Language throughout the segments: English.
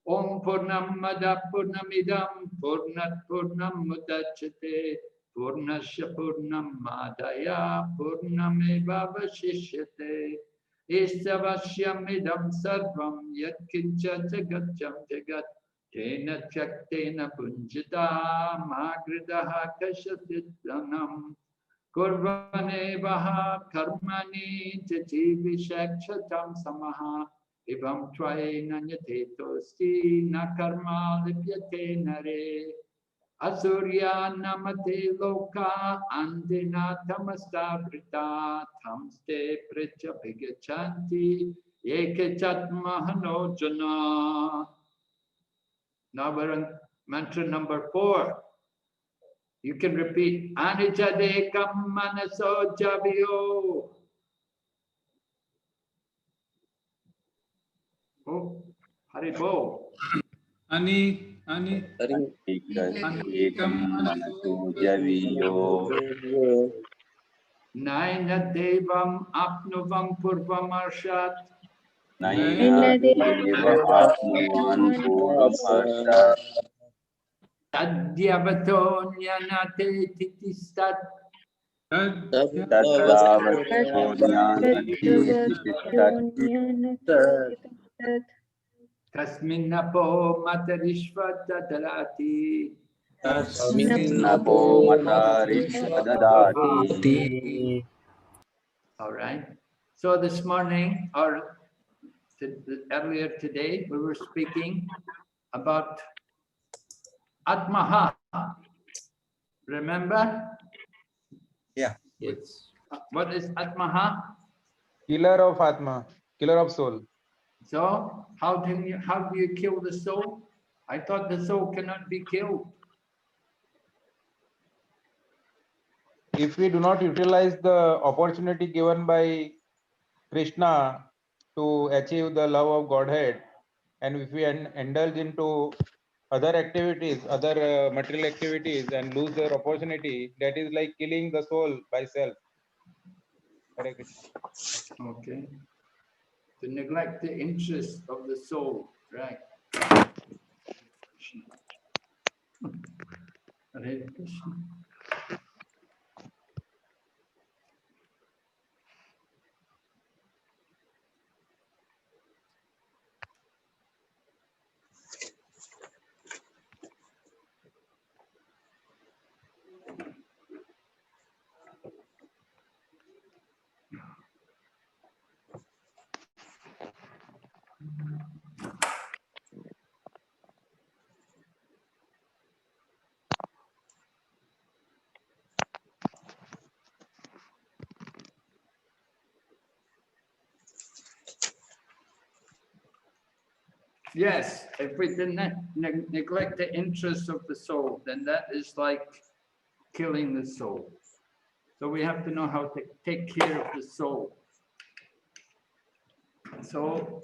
Om Purnam Mada Purnamidam Purnat Purnam Mudachyate Purnasya Purnam Madaya Purnameva Vashishyate Isavasyam Idam Sarvam Yatkincha Jagatjam Jagat Tena Chaktena Punjita Magridaha Kashatitanam Kurvane Vaha Karmani Jajivishakshatam Samaha Ivam Twaye Nanyate Tosti Nakarma Lipyate Nare Asurya Namate Loka Andina Tamasta Brita Tamste Precha Vigachanti Ekachat Mahano Jana. Now we're on mantra number 4. You can repeat Anijadekam Manaso Javio. Oh, Haribo. Ani Naina Devam Apnuvam Purvam Arshat. Tadyavato Nyanate Titistat. Tasminapo Matarishva Dadalati. All right. So this morning, or earlier today, we were speaking about Atmaha. Remember? Yeah. Yes. What is Atmaha? Killer of Atma, killer of soul. So how do you kill the soul? I thought the soul cannot be killed. If we do not utilize the opportunity given by Krishna to achieve the love of Godhead, and if we indulge into other activities, other material activities, and lose their opportunity, that is like killing the soul by self. Hare Krishna. Okay. To neglect the interest of the soul, right? Hare Krishna. Yes, if we neglect the interests of the soul, then that is like killing the soul. So we have to know how to take care of the soul. So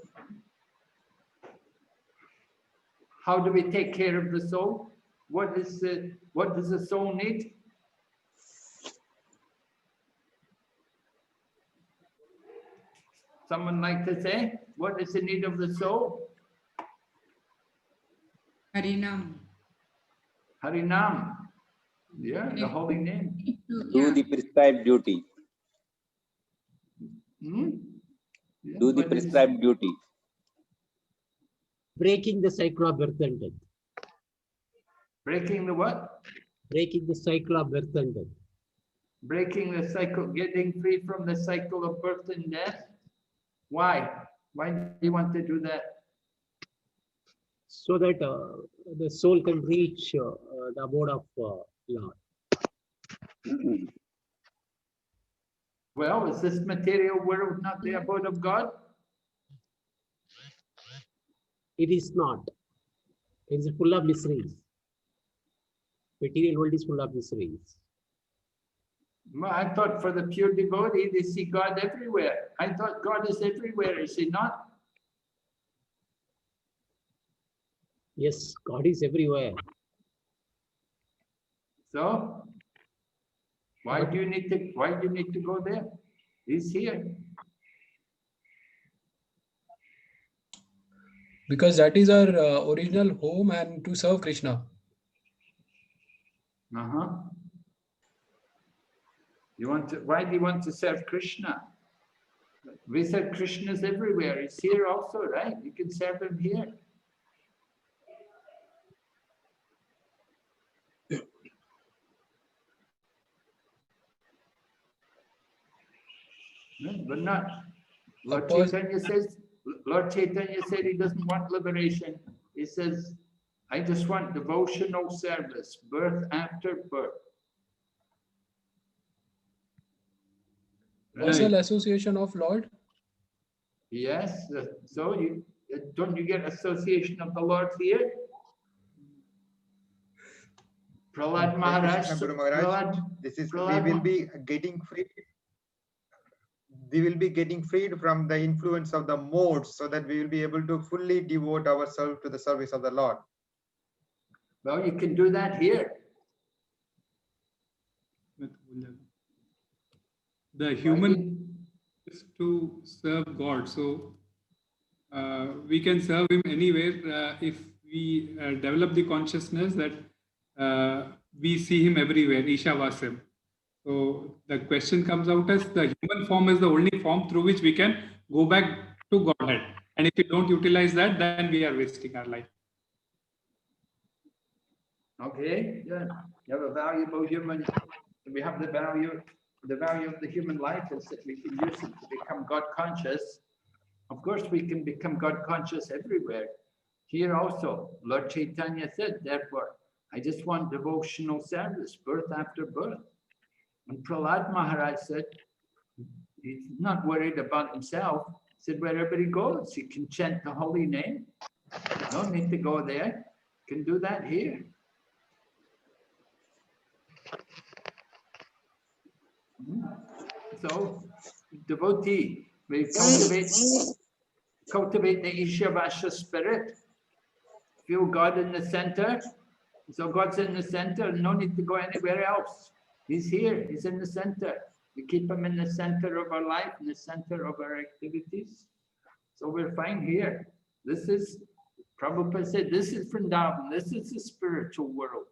how do we take care of the soul? What does the soul need? Someone like to say, what is the need of the soul? Harinam. Harinam. Yeah, the holy name. Do the prescribed duty. Hmm? Yeah, Do the prescribed duty. Breaking the cycle of birth and death. Breaking the what? Breaking the cycle of birth and death. Breaking the cycle, getting free from the cycle of birth and death. Why? Why do you want to do that? So that the soul can reach the abode of Lord. Well, is this material world not the abode of God? It is not. It is full of miseries. Material world is full of miseries. Well, I thought for the pure devotee, they see God everywhere. I thought God is everywhere, is he not? Yes, God is everywhere. So, why do you need to go there? He's here. because that is our original home and to serve Krishna. Why do you want to serve Krishna? We said Krishna's everywhere. He's here also, right? You can serve him here. No, but not. Lord Chaitanya said he doesn't want liberation. He says, I just want devotional service, birth after birth. Personal association of Lord? Yes. So don't you get association of the Lord here? Prahlad Maharaj. Guru Maharaj, we will be getting free. We will be getting freed from the influence of the modes, so that we will be able to fully devote ourselves to the service of the Lord. Well, you can do that here. The human is to serve God, so we can serve him anywhere if we develop the consciousness that we see him everywhere, Ishavasam. So the question comes out as the human form is the only form through which we can go back to Godhead. And if we don't utilize that, then we are wasting our life. Okay, yeah. You have a valuable human. We have the value of the human life is that we can use it to become God conscious. Of course, we can become God conscious everywhere. Here also, Lord Chaitanya said, therefore, I just want devotional service, birth after birth. And Prahlad Maharaj said, he's not worried about himself. He said, wherever he goes, he can chant the holy name. No need to go there. Can do that here. So, devotee, we cultivate the Ishavasya spirit. Feel God in the center. So God's in the center, no need to go anywhere else. He's here, he's in the center. We keep him in the center of our life, in the center of our activities. So we're fine here. This is, Prabhupada said, this is Vrindavan, this is the spiritual world.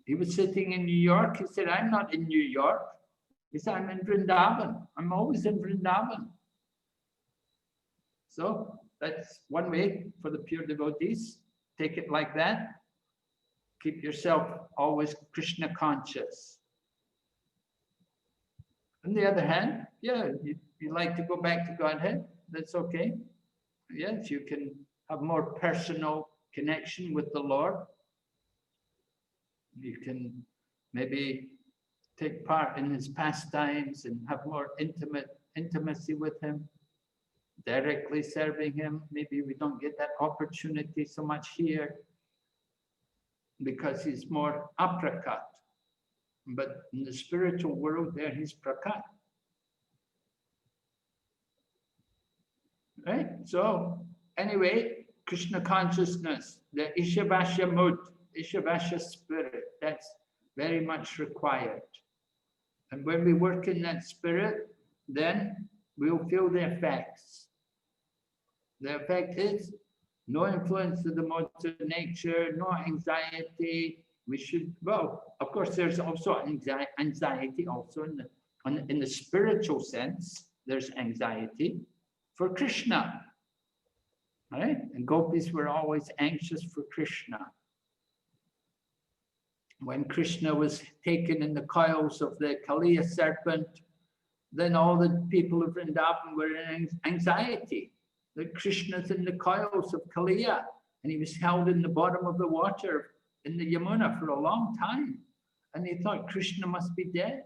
He was sitting in New York, he said, I'm not in New York. He said, I'm in Vrindavan, I'm always in Vrindavan. So that's one way for the pure devotees. Take it like that. Keep yourself always Krishna conscious. On the other hand, yeah, you like to go back to Godhead, that's okay. Yes, you can have more personal connection with the Lord. You can maybe take part in his pastimes and have more intimacy with him, directly serving him. Maybe we don't get that opportunity so much here because he's more aprakat. But in the spiritual world there, he's prakat. Right? So, anyway, Krishna consciousness, the Ishavasya mood, Ishavasya spirit, that's very much required. And when we work in that spirit, then we'll feel the effects. The effect is no influence of the modes of nature, no anxiety. We should, well, of course, there's also anxiety also in the spiritual sense. There's anxiety for Krishna, right? And gopis were always anxious for Krishna. When Krishna was taken in the coils of the Kaliya serpent, then all the people of Vrindavan were in anxiety. That Krishna's in the coils of Kaliya, and he was held in the bottom of the water in the Yamuna for a long time. And they thought Krishna must be dead.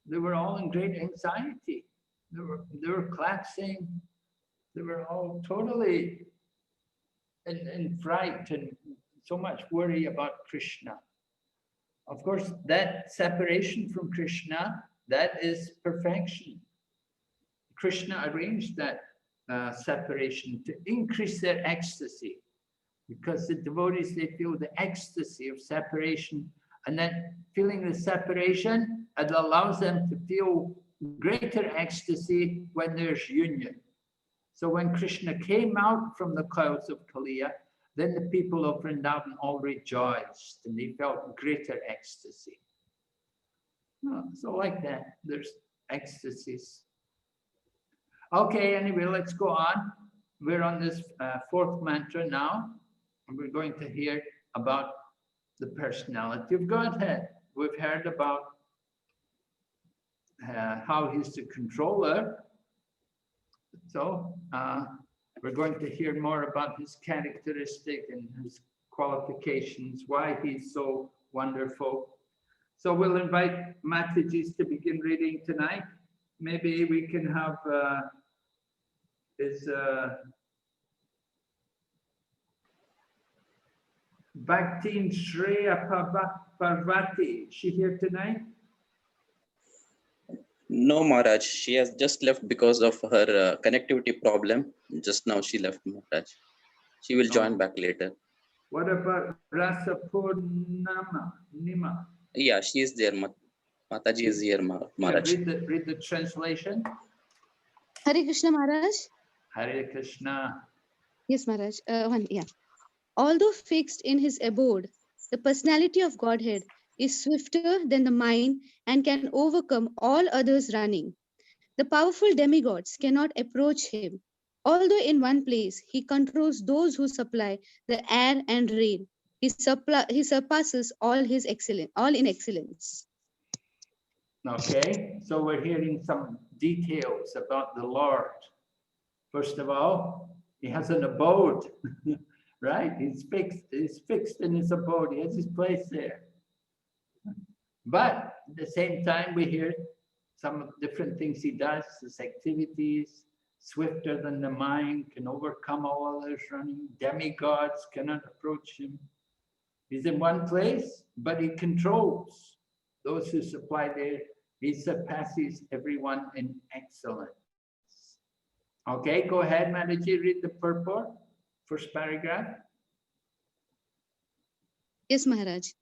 They were all in great anxiety. They were collapsing. They were all totally in fright and so much worry about Krishna. Of course, that separation from Krishna, that is perfection. Krishna arranged that separation to increase their ecstasy, because the devotees, they feel the ecstasy of separation, and then feeling the separation, it allows them to feel greater ecstasy when there's union. So when Krishna came out from the coils of Kaliya, then the people of Vrindavan all rejoiced and they felt greater ecstasy. So like that, there's ecstasies. Okay, anyway, let's go on. We're on this fourth mantra now, and we're going to hear about the personality of Godhead. We've heard about how he's the controller. So we're going to hear more about his characteristic and his qualifications, why he's so wonderful. So we'll invite Mataji to begin reading tonight. Maybe we can have his Bhakti Shreya Parvati. Is she here tonight? No, Maharaj. She has just left because of her connectivity problem. Just now she left, Maharaj. She will join back later. What about Rasapurnama? Nima? Yeah, she is there. Mataji is here, Maharaj. Read the translation. Hare Krishna, Maharaj. Hare Krishna. Yes, Maharaj. Although fixed in his abode, the personality of Godhead is swifter than the mind and can overcome all others running. The powerful demigods cannot approach him. Although in one place, he controls those who supply the air and rain. He surpasses all in excellence. Okay, so we're hearing some details about the Lord. First of all, he has an abode, right? He's fixed in his abode. He has his place there. But at the same time, we hear some different things he does, his activities, swifter than the mind, can overcome all others running. Demigods cannot approach him. He's in one place, but he controls those who supply there. He surpasses everyone in excellence. Okay, go ahead, Mataji, read the purport, first paragraph. Yes, Maharaj.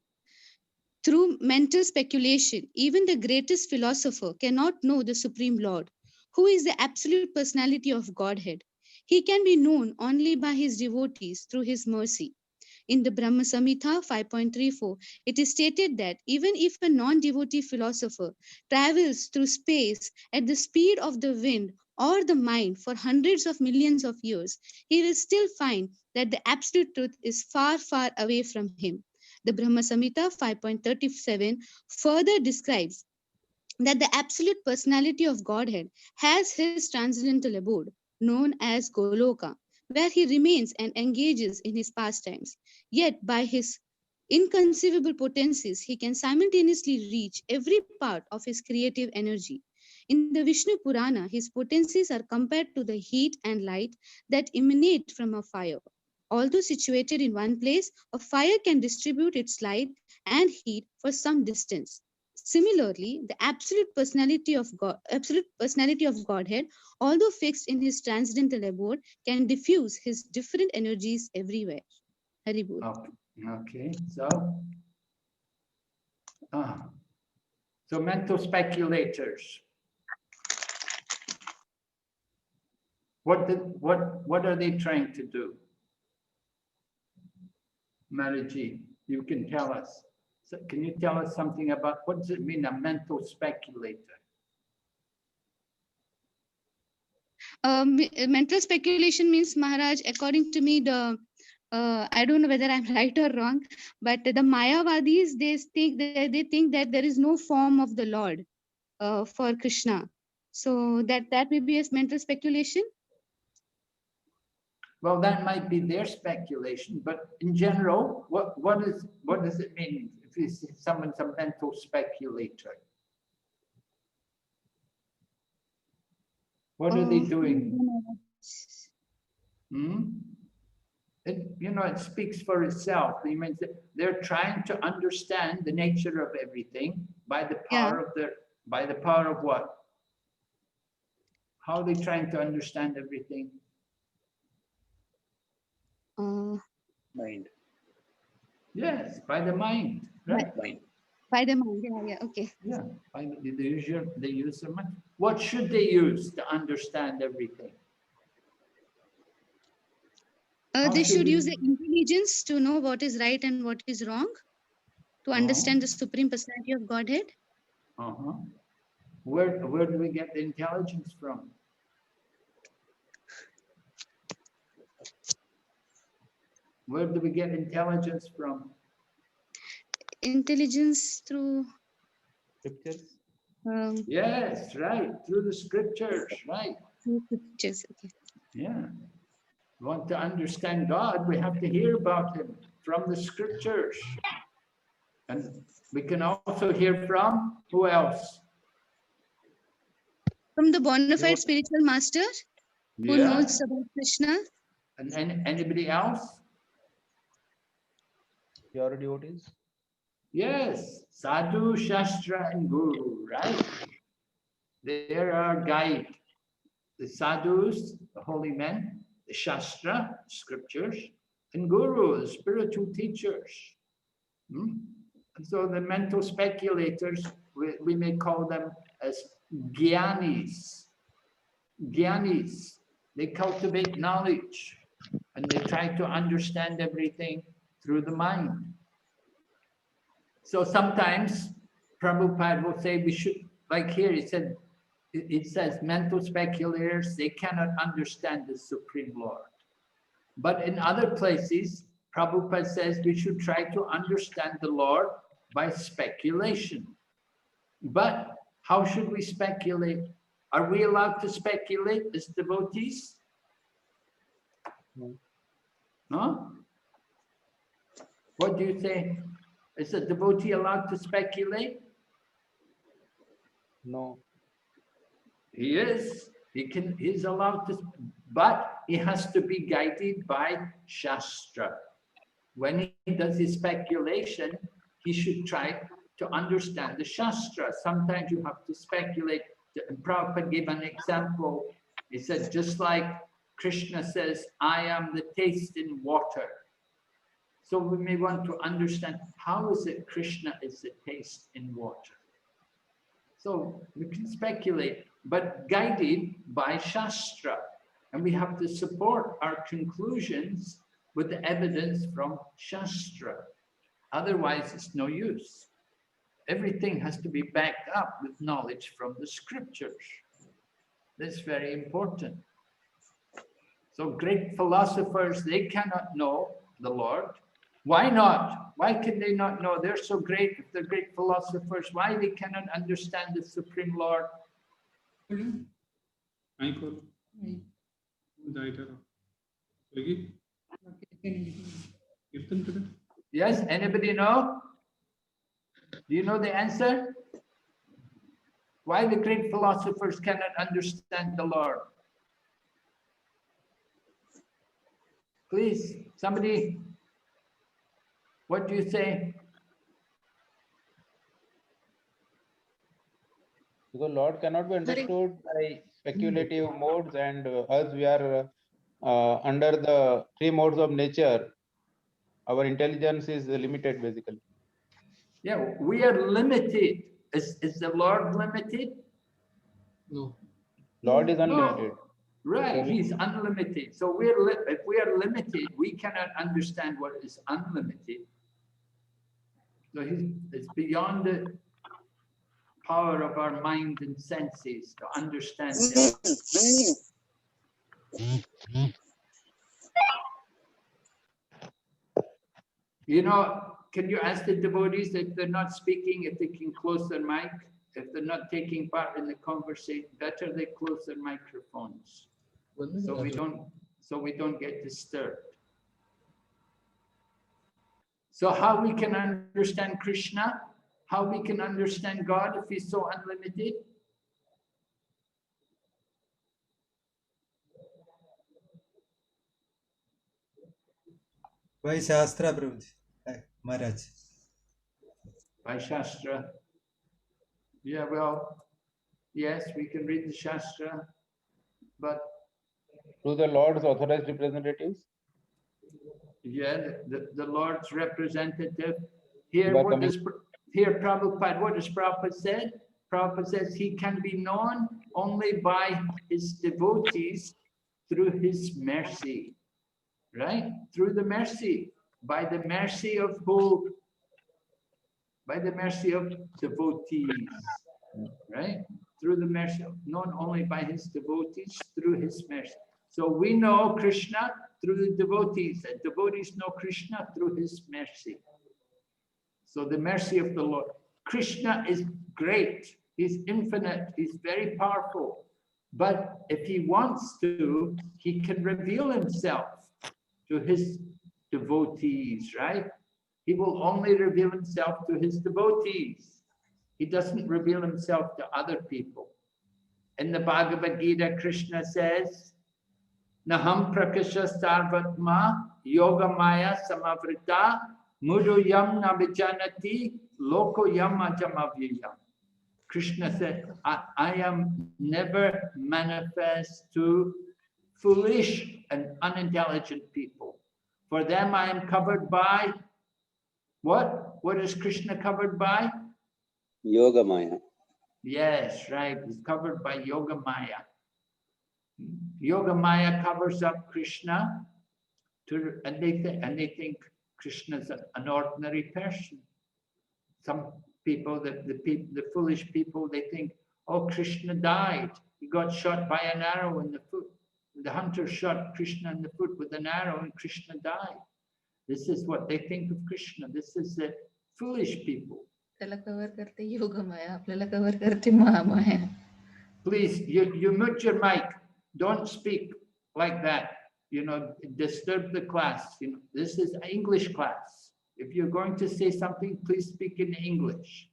Through mental speculation, even the greatest philosopher cannot know the Supreme Lord, who is the absolute personality of Godhead. He can be known only by his devotees through his mercy. In the Brahma Samhita 5.34, it is stated that even if a non-devotee philosopher travels through space at the speed of the wind or the mind for hundreds of millions of years, he will still find that the absolute truth is far, far away from him. The Brahma Samhita 5.37 further describes that the absolute personality of Godhead has his transcendental abode, known as Goloka, where he remains and engages in his pastimes. Yet by his inconceivable potencies, he can simultaneously reach every part of his creative energy. In the Vishnu Purana, his potencies are compared to the heat and light that emanate from a fire. Although situated in one place, a fire can distribute its light and heat for some distance. Similarly, the absolute personality of Godhead, although fixed in his transcendental abode, can diffuse his different energies everywhere. Haribol. Okay, so mental speculators. What are they trying to do? Mataji, you can tell us. So can you tell us something about what does it mean, a mental speculator? Mental speculation means, Maharaj, according to me, I don't know whether I'm right or wrong, but the Mayavadis, they think that there is no form of the Lord for Krishna. So that may be a mental speculation. Well, that might be their speculation, but in general, what does it mean if someone's a mental speculator? What are they doing? It speaks for itself. It means that they're trying to understand the nature of everything by the power by the power of what? How are they trying to understand everything? Mind. Yes, by the mind, right? Mind. By the mind, yeah, okay. Yeah, they use their mind. What should they use to understand everything? They should use the intelligence to know what is right and what is wrong, to understand the Supreme Personality of Godhead. Where do we get the intelligence from? Where do we get intelligence from? Intelligence through Scriptures. Yes, right, through the scriptures, right. Scriptures, okay. Yeah. Want to understand God, we have to hear about him from the scriptures. And we can also hear from who else? From the bona fide spiritual master who knows about Krishna. And anybody else? Pure devotees. Yes, Sadhu, Shastra, and Guru, right? They're our guide. The sadhus, the holy men, the Shastra, scriptures, and Guru, the spiritual teachers. And so the mental speculators, we may call them as Gyanis. Gyanis, they cultivate knowledge and they try to understand everything through the mind. So sometimes Prabhupada will say we should, like here, it says mental speculators, they cannot understand the Supreme Lord. But in other places, Prabhupada says we should try to understand the Lord by speculation. But how should we speculate? Are we allowed to speculate as devotees? No? What do you say? Is a devotee allowed to speculate? No. He is. He's allowed to, but he has to be guided by Shastra. When he does his speculation, he should try to understand the Shastra. Sometimes you have to speculate. Prabhupada gave an example. He said, just like Krishna says, I am the taste in water. So we may want to understand, how is it Krishna is the taste in water? So we can speculate, but guided by Shastra. And we have to support our conclusions with the evidence from Shastra. Otherwise, it's no use. Everything has to be backed up with knowledge from the scriptures. That's very important. So great philosophers, they cannot know the Lord. Why not? Why can they not know? They're so great, if they're great philosophers, why they cannot understand the Supreme Lord? Yes, anybody know? Do you know the answer? Why the great philosophers cannot understand the Lord? Please, somebody, what do you say? Because Lord cannot be understood by speculative modes, and us, we are under the three modes of nature. Our intelligence is limited, basically. Yeah, we are limited. Is the Lord limited? No. Lord is unlimited. No. Right, he's unlimited. So if we are limited, we cannot understand what is unlimited. So it's beyond the power of our mind and senses to understand him. You know, can you ask the devotees if they're not speaking, if they can close their mic? If they're not taking part in the conversation, better they close their microphones. So we don't get disturbed. So how we can understand Krishna? How we can understand God if he's so unlimited? By Shastra, Prabhuji, Maharaj. By Shastra. Yeah, well, yes, we can read the Shastra, but Through the Lord's authorized representatives. yeah, the Lord's representative. Here, Prabhupada, what does Prabhupada say? Prabhupada says he can be known only by his devotees through his mercy. right? Through the mercy, by the mercy of who? By the mercy of devotees, right? Through the mercy, not only by his devotees, through his mercy. So we know Krishna through the devotees, and devotees know Krishna through his mercy. So the mercy of the Lord. Krishna is great, he's infinite, he's very powerful. But if he wants to, he can reveal himself to his devotees, right? He will only reveal himself to his devotees. He doesn't reveal himself to other people. In the Bhagavad Gita, Krishna says, Naham prakasha sarvatma yoga maya samavrita muduyam navijanati lokoyam ajamavyayam. Krishna said, I am never manifest to foolish and unintelligent people. For them I am covered by what? What is Krishna covered by? Yoga Maya. Yes, right. He's covered by Yoga Maya. Yoga Maya covers up Krishna, and they think Krishna's an ordinary person. Some people, the foolish people, they think, oh, Krishna died. He got shot by an arrow in the foot. The hunter shot Krishna in the foot with an arrow and Krishna died. This is what they think of Krishna. This is the foolish people. Please, you mute your mic. Don't speak like that. You know, disturb the class. You know, this is an English class. If you're going to say something, please speak in English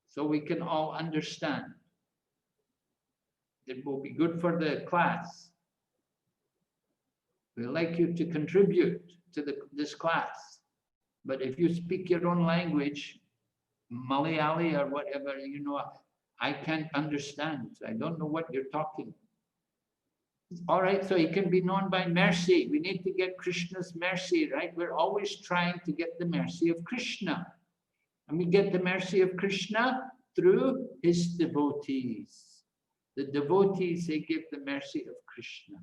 so we can all understand. It will be good for the class. We'd like you to contribute to this class. But if you speak your own language, Malayali or whatever, you know, I can't understand. I don't know what you're talking. All right, so he can be known by mercy. We need to get Krishna's mercy, right? We're always trying to get the mercy of Krishna. And we get the mercy of Krishna through his devotees. The devotees, they give the mercy of Krishna.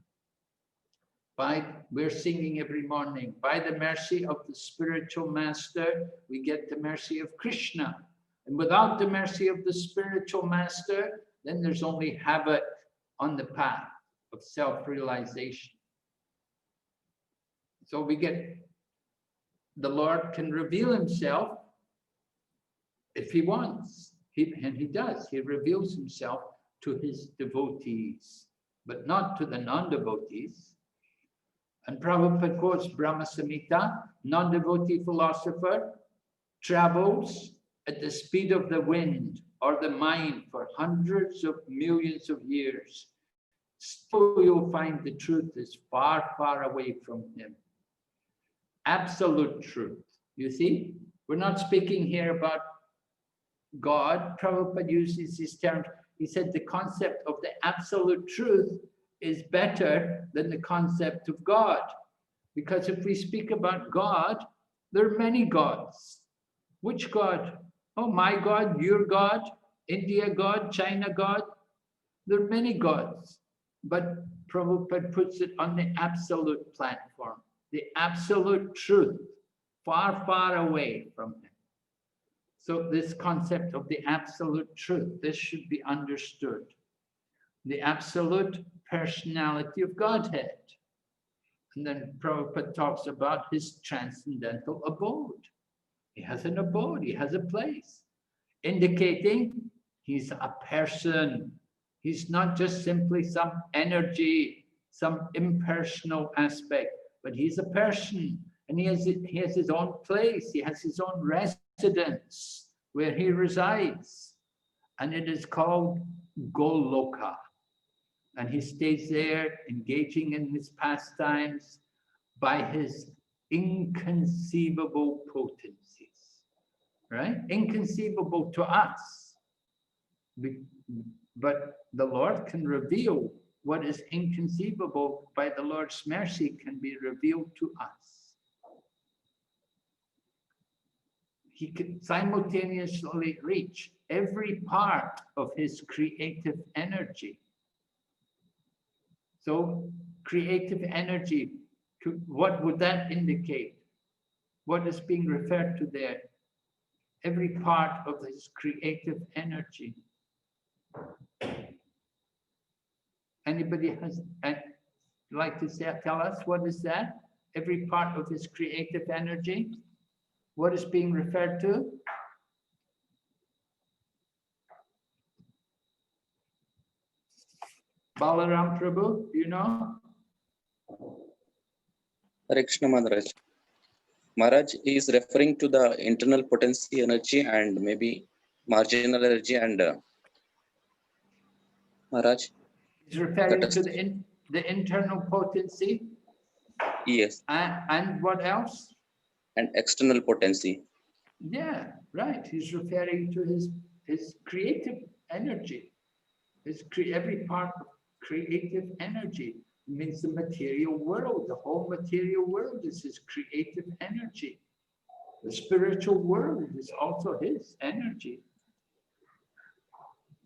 We're singing every morning, by the mercy of the spiritual master, we get the mercy of Krishna. And without the mercy of the spiritual master, then there's only havoc on the path of self-realization. So we get, the Lord can reveal himself if he wants, and he does. He reveals himself to his devotees, but not to the non-devotees. And Prabhupada quotes Brahma Samhita, non-devotee philosopher, travels at the speed of the wind or the mind for hundreds of millions of years. Still you'll find the truth is far, far away from him. Absolute truth. You see, we're not speaking here about God. Prabhupada uses these terms. He said the concept of the absolute truth is better than the concept of God. Because if we speak about God, there are many gods. Which God? Oh, my God, your God, India God, China God. There are many gods. But Prabhupada puts it on the absolute platform, the absolute truth, far, far away from him. So this concept of the absolute truth, this should be understood. The absolute personality of Godhead. And then Prabhupada talks about his transcendental abode. He has an abode, he has a place, indicating he's a person. He's not just simply some energy, some impersonal aspect, but he's a person, and he has his own place, he has his own residence where he resides, and it is called Goloka. And he stays there, engaging in his pastimes by his inconceivable potencies, right? Inconceivable to us. But the Lord can reveal what is inconceivable by the Lord's mercy can be revealed to us. He can simultaneously reach every part of his creative energy. So creative energy What would that indicate? What is being referred to there? Every part of his creative energy. Anybody has like to say, tell us what is that? Every part of his creative energy. What is being referred to? Balaram Prabhu, do you know? Hare Krishna Maharaj. Maharaj is referring to the internal potency energy and maybe marginal energy and Maharaj. He's referring to the internal potency. Yes. And what else? And external potency. Yeah, right. He's referring to his creative energy. Every part of creative energy. It means the material world. The whole material world is his creative energy. The spiritual world is also his energy.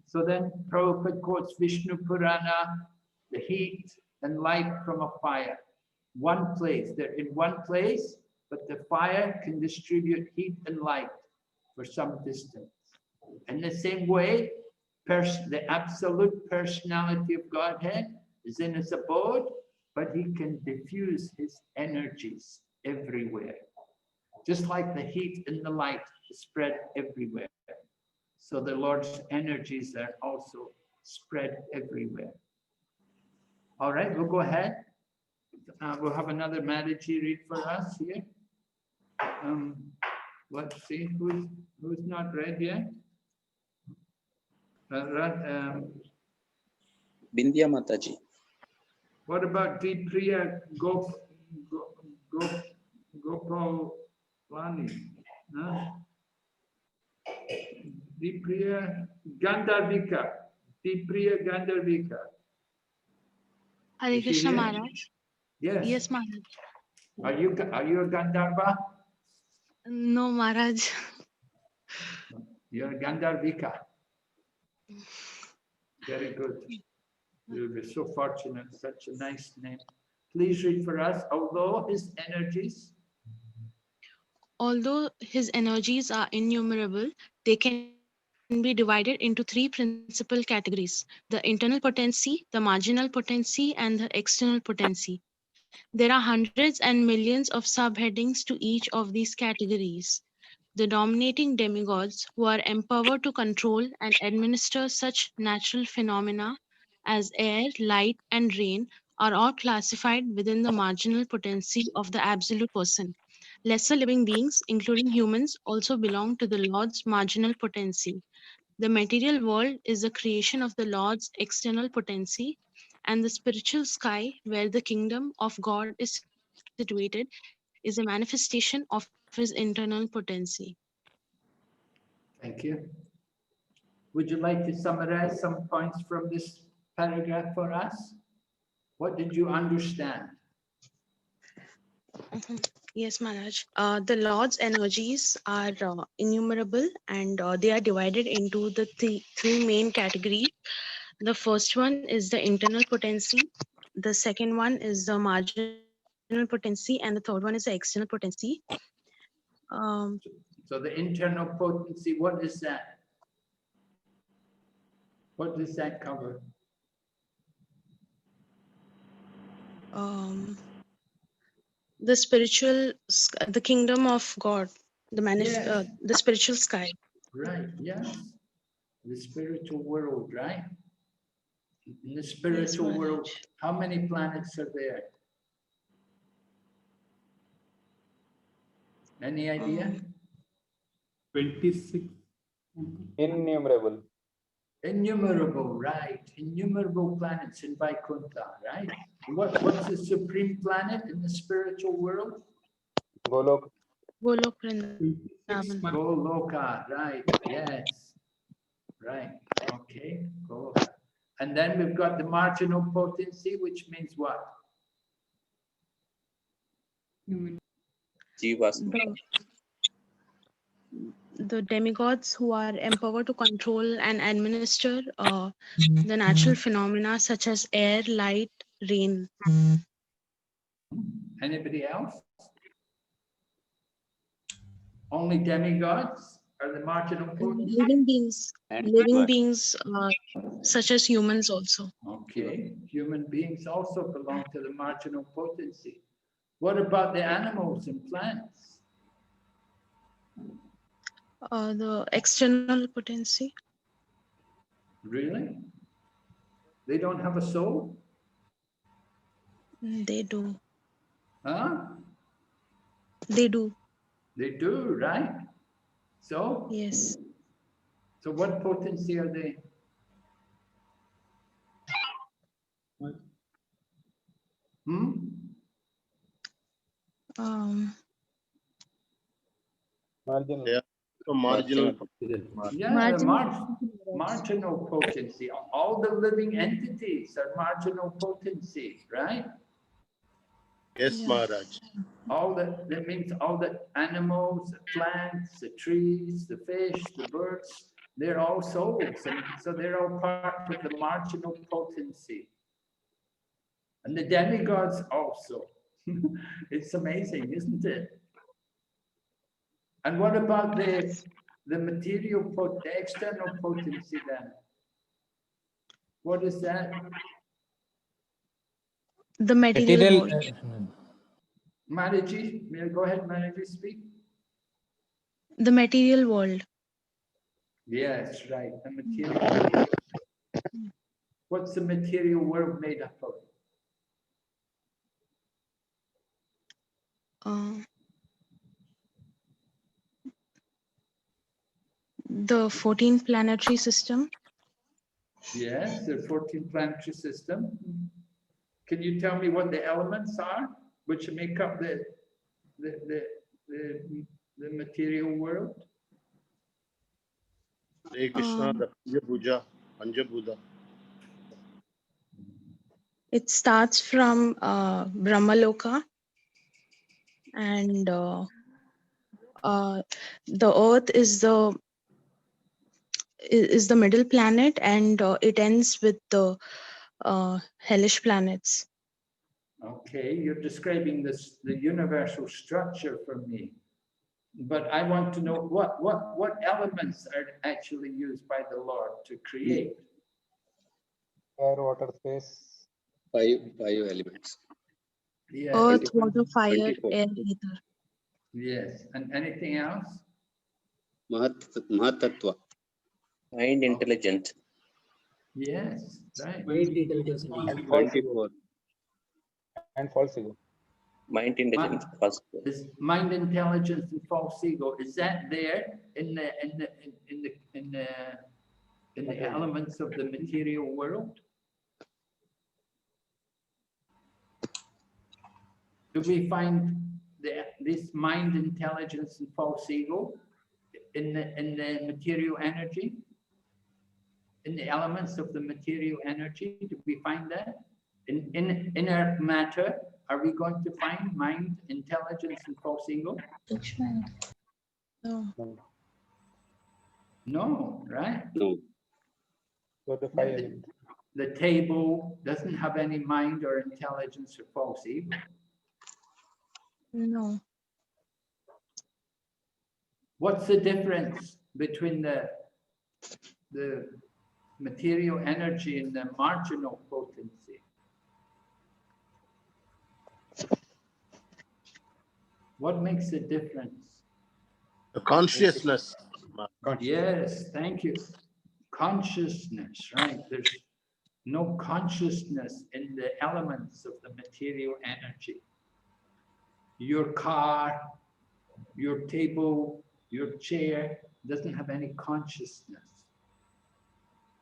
So then Prabhupada quotes Vishnu Purana, the heat and light from a fire. One place, they're in one place, but the fire can distribute heat and light for some distance. In the same way, the absolute personality of Godhead is in his abode, but he can diffuse his energies everywhere. Just like the heat and the light spread everywhere. So the Lord's energies are also spread everywhere. All right, we'll go ahead. We'll have another Mataji read for us here. Let's see who's not read yet. Bindya Mataji. What about Deepriya Gopalani? Huh? Deepriya Gandharvika. Deepriya Gandharvika. Hare Krishna Maharaj. Yes. Yes, Maharaj. Are you a Gandharva? No, Maharaj. You're a Gandharvika. Very good. You'll be so fortunate, such a nice name. Please read for us. Although his energies are innumerable, they can be divided into three principal categories: the internal potency, the marginal potency, and the external potency. There are hundreds and millions of subheadings to each of these categories. The dominating demigods, who are empowered to control and administer such natural phenomena as air, light, and rain, are all classified within the marginal potency of the absolute person. Lesser living beings, including humans, also belong to the Lord's marginal potency. The material world is the creation of the Lord's external potency, and the spiritual sky, where the kingdom of God is situated, is a manifestation of his internal potency. Thank you. Would you like to summarize some points from this paragraph for us? What did you understand? Yes, Maharaj. The Lord's energies are innumerable, and they are divided into the three main categories. The first one is the internal potency. The second one is the marginal potency, and the third one is the external potency. So the internal potency, what is that? What does that cover? The kingdom of God, Yes. the spiritual sky. Right, yes. The spiritual world, right? In the spiritual world, how many planets are there? Any idea? 26. Innumerable. Innumerable, right. Innumerable planets in Vaikuntha, right? What's the supreme planet in the spiritual world? Golok. Goloka, right, yes. Right, okay, Goloka. And then we've got the marginal potency, which means what? Jivas. The demigods who are empowered to control and administer the natural phenomena such as air, light, rain. Anybody else? Only demigods are the marginal potency? Living beings such as humans also. Okay, human beings also belong to the marginal potency. What about the animals and plants? The external potency. Really? They don't have a soul? They do. Huh? They do. They do, right? So? Yes. So what potency are they? Hmm? Marginal. Yeah. So marginal. Yeah, marginal potency. All the living entities are marginal potency, right? Yes, Maharaj. That means all the animals, the plants, the trees, the fish, the birds, they're all souls, and so they're all part of the marginal potency. And the demigods also. It's amazing, isn't it? And what about the material, the external potency then? What is that? The material world. Manaji, may I go ahead, Manaji, speak? The material world. Yes, right, the material world. What's the material world made up of? The 14 planetary system. Yes, the 14 planetary system. Can you tell me what the elements are which make up the material world? Hare Krishna, the Panjabhuta. It starts from Brahmaloka, and the Earth is the middle planet, and it ends with the hellish planets. Okay, you're describing the universal structure for me, but I want to know what elements are actually used by the Lord to create. Air, water, space. Five elements. Yes. Earth, water, fire, 24. air, ether. Yes, and anything else? Mahatattva. Mind, intelligence. Yes, right. Mind, intelligence, And false ego. 24. And false ego. Mind, intelligence, false ego. Is mind, intelligence, and false ego, is that there in the elements of the material world? Do we find this mind, intelligence, and false ego in the material energy? In the elements of the material energy, do we find that? In inner matter, are we going to find mind, intelligence, and false ego? No. No, right? No. So the five elements. The table doesn't have any mind or intelligence or false ego. No. What's the difference between the material energy and the marginal potency? What makes the difference? The consciousness. Yes, thank you. Consciousness, right? There's no consciousness in the elements of the material energy. Your car, your table, your chair doesn't have any consciousness,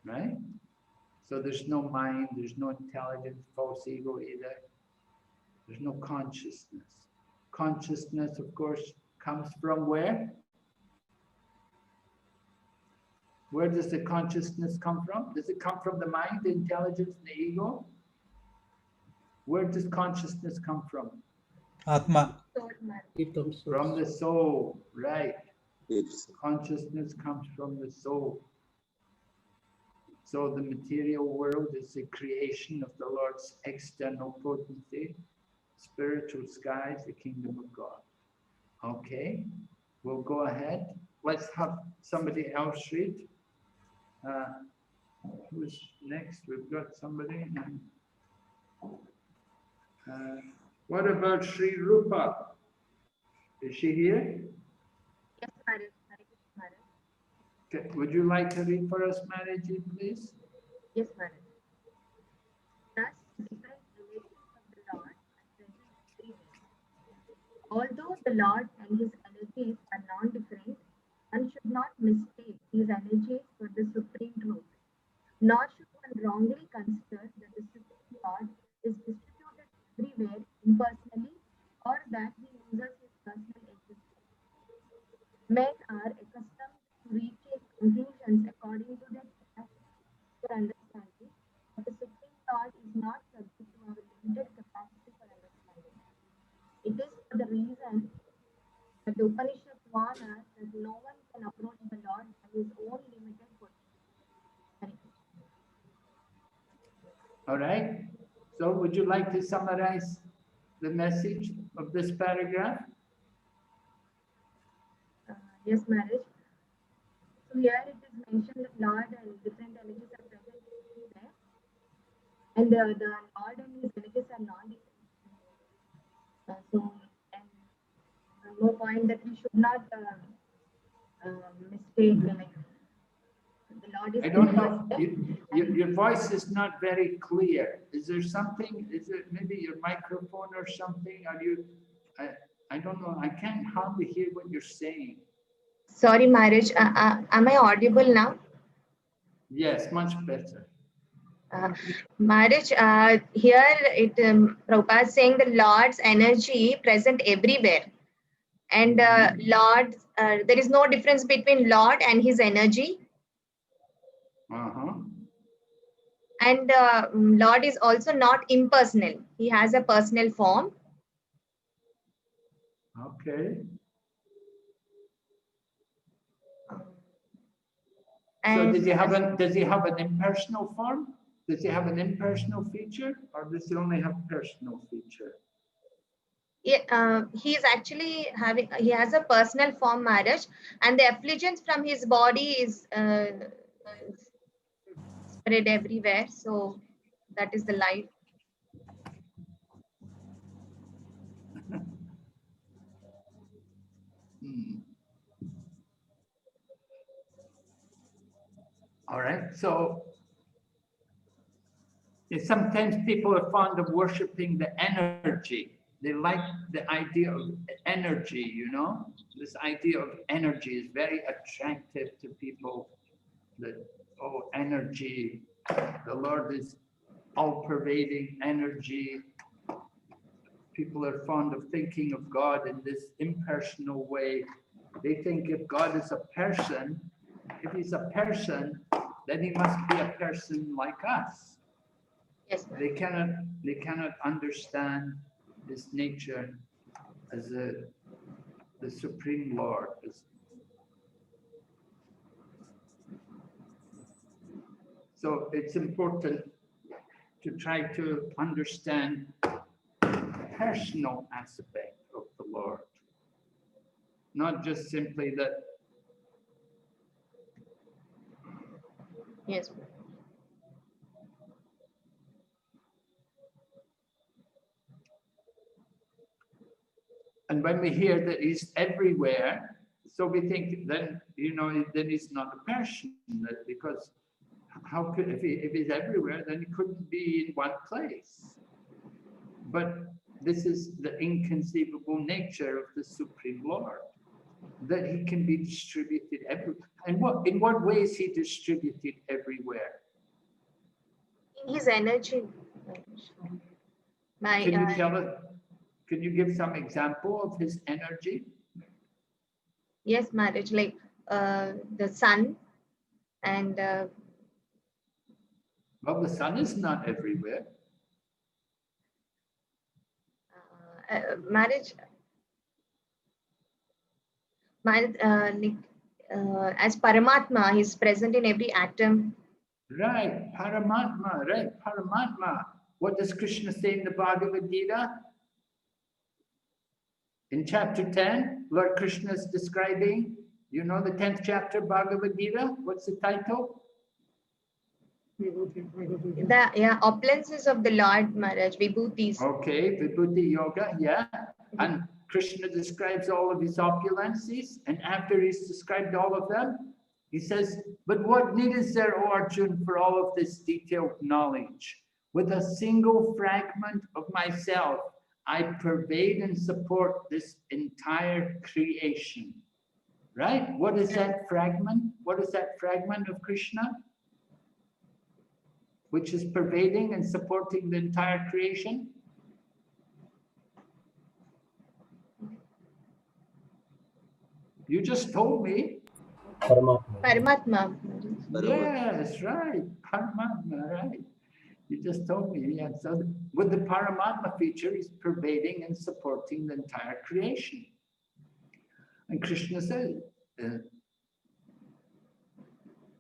right? So there's no mind, there's no intelligence, false ego either. There's no consciousness. Consciousness, of course, comes from where? Where does the consciousness come from? Does it come from the mind, the intelligence, and the ego? Where does consciousness come from? Atma. It comes from the soul, right? Consciousness comes from the soul. So the material world is the creation of the Lord's external potency. spiritual skies, the kingdom of God. Okay, we'll go ahead. Let's have somebody else read. Who's next? We've got somebody. What about Sri Rupa? Is she here? Yes, Maharaj. Okay. Would you like to read for us, Maharaji, please? Yes, Maharaj. Thus, different relations of the Lord are present everywhere. Although the Lord and his energies are non-different, one should not mistake these energies for the supreme truth. Nor should one wrongly consider that the Supreme Lord is distributed everywhere impersonally, or that he uses his personal existence. Men are accustomed to reaching conclusions according to their capacity for understanding, but the Supreme Lord is not subject to our limited capacity for understanding. It is for the reason that the Upanishad warns us that no one can approach the Lord by his own limited potential. All right. So would you like to summarize the message of this paragraph? Yes, Maharaj. So here it is mentioned that Lord and different energies are present everywhere, and the Lord and his energies are non-different. And no point that we should not mistake like the Lord is. I don't know. Your voice is not very clear. Is there something? Is it maybe your microphone or something? Are you? I don't know. I can't hardly hear what you're saying. Sorry, Maharaj. Am I audible now? Yes, much better. Maharaj, here Prabhupada is saying the Lord's energy present everywhere. And Lord, there is no difference between Lord and his energy. And Lord is also not impersonal. He has a personal form. Okay. And so does he have an impersonal form? Does he have an impersonal feature, or does he only have personal feature? Yeah, he is actually he has a personal form, Maharaj, and the effulgence from his body is spread everywhere. So that is the light. All right. So sometimes people are fond of worshiping the energy. They like the idea of energy, you know. This idea of energy is very attractive to people. That, oh, energy, the Lord is all-pervading energy. People are fond of thinking of God in this impersonal way. They think if God is a person, if he's a person, then he must be a person like us. Yes. They cannot understand his nature as the Supreme Lord. So it's important to try to understand the personal aspect of the Lord, not just simply that. Yes. And when we hear that he's everywhere, so we think then, you know, then he's not a person, because how could, if he's everywhere, then he couldn't be in one place. But this is the inconceivable nature of the Supreme Lord, that he can be distributed everywhere. And in what way is he distributed everywhere? In his energy. Can you tell us? Can you give some example of his energy? Yes, Maharaj, like the sun and. Well, the sun is not everywhere. Marriage. As Paramatma, he is present in every atom. Right, Paramatma, right, Paramatma. What does Krishna say in the Bhagavad Gita? In chapter 10, Lord Krishna is describing, you know, the 10th chapter Bhagavad Gita. What's the title? The opulences of the Lord, Maharaj, Vibhutis. Okay, Vibhuti Yoga, yeah. And Krishna describes all of his opulences, and after he's described all of them, he says, but what need is there, O Arjuna, for all of this detailed knowledge? With a single fragment of myself, I pervade and support this entire creation. Right? What is that fragment? What is that fragment of Krishna? Which is pervading and supporting the entire creation? You just told me. Paramatma. Yes, right. Paramatma, right. You just told me. Yeah. So with the Paramatma feature, he's pervading and supporting the entire creation. And Krishna said,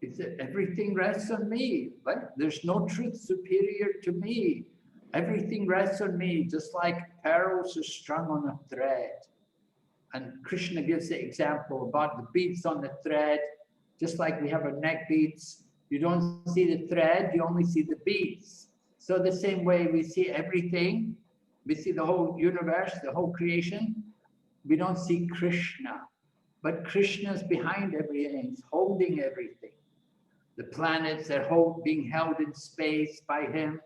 he said, everything rests on me. Right? There's no truth superior to me. Everything rests on me, just like pearls are strung on a thread. And Krishna gives the example about the beads on the thread, just like we have our neck beads. You don't see the thread, you only see the beads. So the same way we see everything, we see the whole universe, the whole creation, we don't see Krishna. But Krishna is behind everything, he's holding everything. The planets are being held in space by him.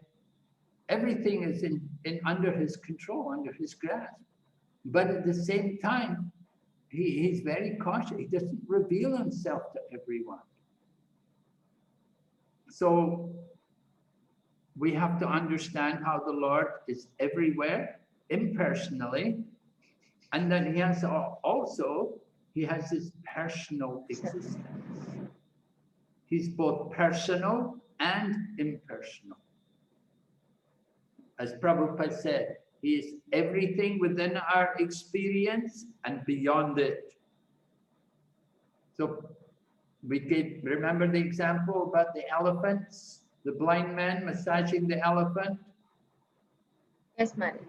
Everything is in under his control, under his grasp. But at the same time, he's very cautious. He doesn't reveal himself to everyone. So we have to understand how the Lord is everywhere, impersonally, and then he has his personal existence. He's both personal and impersonal. As Prabhupada said, he is everything within our experience and beyond it. So remember the example about the elephants, the blind man massaging the elephant? Yes, Maharaj.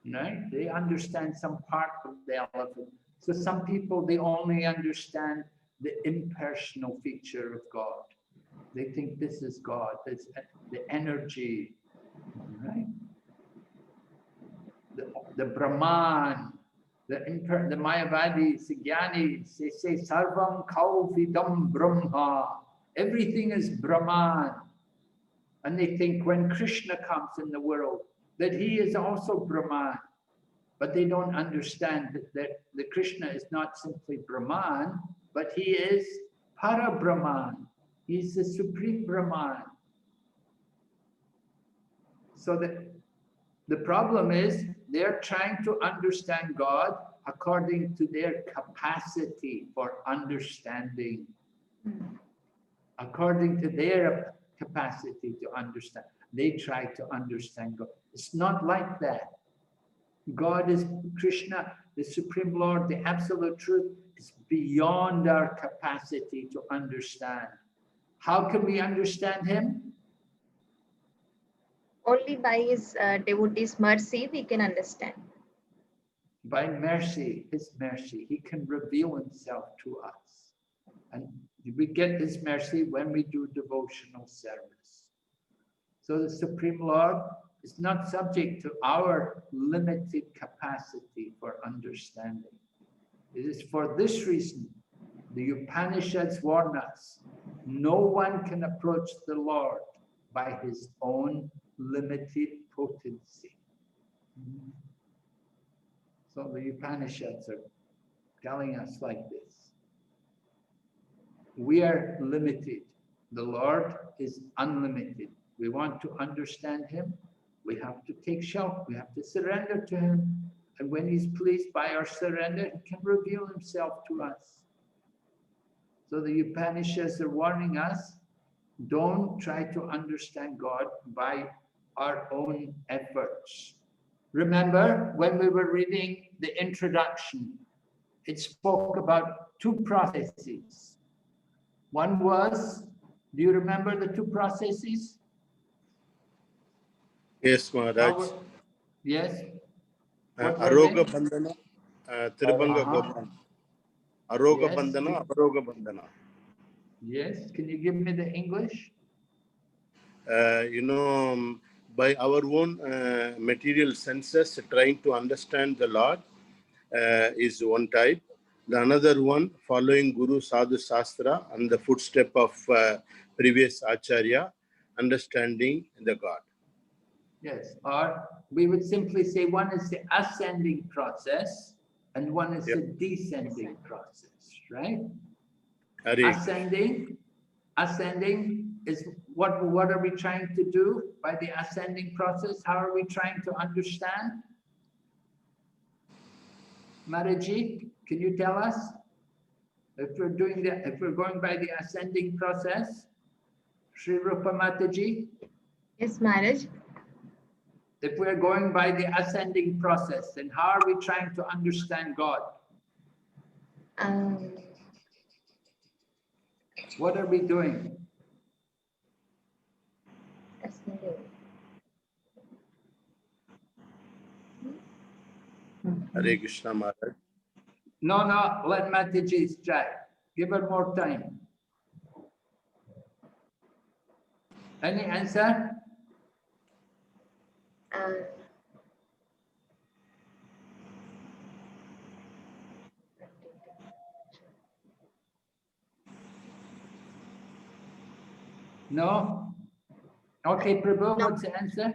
Right? They understand some part of the elephant. So some people, they only understand the impersonal feature of God. They think this is God, this the energy, right? The Brahman, the Mayavadis, the Jnanis, they say Sarvam Kalvidam Brahma. Everything is Brahman. And they think when Krishna comes in the world, that he is also Brahman. But they don't understand that the Krishna is not simply Brahman, but he is Para Brahman. He's the supreme Brahman. So the problem is they're trying to understand God according to their capacity for understanding. According to their capacity to understand. They try to understand God. It's not like that. God is Krishna, the Supreme Lord, the Absolute Truth is beyond our capacity to understand. How can we understand him? Only by his devotees' mercy we can understand. By mercy, his mercy, he can reveal himself to us. And we get his mercy when we do devotional service. So the Supreme Lord is not subject to our limited capacity for understanding. It is for this reason the Upanishads warn us, no one can approach the Lord by his own limited potency. So the Upanishads are telling us like this. We are limited. The Lord is unlimited. We want to understand him. We have to take shelter. We have to surrender to him. And when he's pleased by our surrender, he can reveal himself to us. So the Upanishads are warning us, don't try to understand God by our own efforts. Remember, when we were reading the introduction, it spoke about two processes. One was, do you remember the two processes? Yes, Maharaj. Yes. Aroga Bandhana Tirubanga Gopan. Aroga Yes, Bandhana, Aparoga Bandhana. Yes, can you give me the English? By our own material senses, trying to understand the Lord is one type. The another one, following Guru Sadhu Shastra and the footstep of previous Acharya, understanding the God. Yes, or we would simply say one is the ascending process and one is the descending process, right? Ascending is what are we trying to do by the ascending process? How are we trying to understand? Maraji, can you tell us if we're going by the ascending process? Sri Rupa Mataji? Yes, Maharaj. If we're going by the ascending process, then how are we trying to understand God? What are we doing? Hare Krishna Maharaj. No, let Mataji try. Give her more time. Any answer? No? Okay, Prabhu, what's the answer?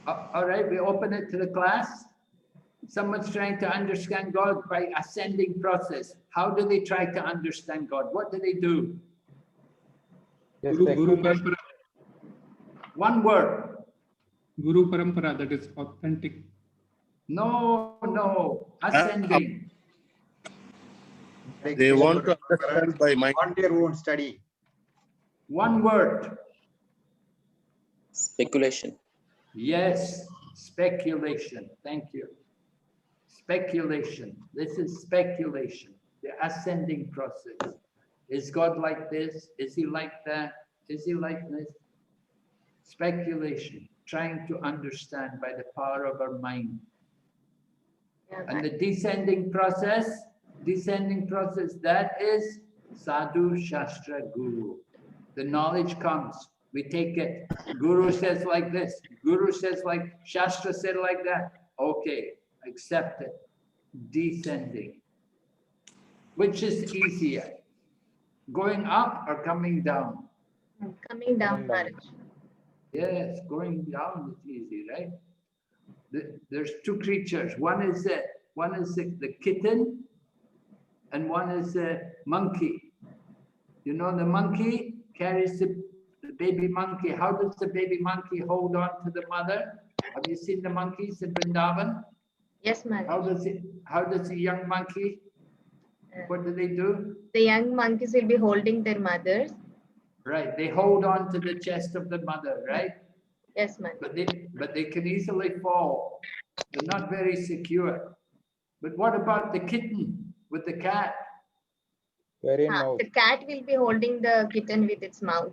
All right, we open it to the class. Someone's trying to understand God by ascending process. How do they try to understand God? What do they do? Guru Parampara. One word. Guru Parampara, that is authentic. No, ascending. They want to understand by mind. On their own study. One word. Speculation. Yes, speculation. Thank you. Speculation. This is speculation. The ascending process. Is God like this? Is he like that? Is he like this? Speculation. Trying to understand by the power of our mind. And the descending process, that is Sadhu Shastra Guru. The knowledge comes, we take it. Guru says like this, Guru says like, Shastra said like that. Okay, accept it. Descending. Which is easier? Going up or coming down? Coming down, Maharaj. Yes, going down is easy, right? There's two creatures. One is the kitten, and one is the monkey. You know, the monkey carries the baby monkey. How does the baby monkey hold on to the mother? Have you seen the monkeys in Vrindavan? Yes, Maharaj. How does the young monkey? What do they do? The young monkeys will be holding their mothers. Right, they hold on to the chest of the mother, right? Yes, Maharaj. But they can easily fall. They're not very secure. But what about the kitten with the cat? The cat will be holding the kitten with its mouth.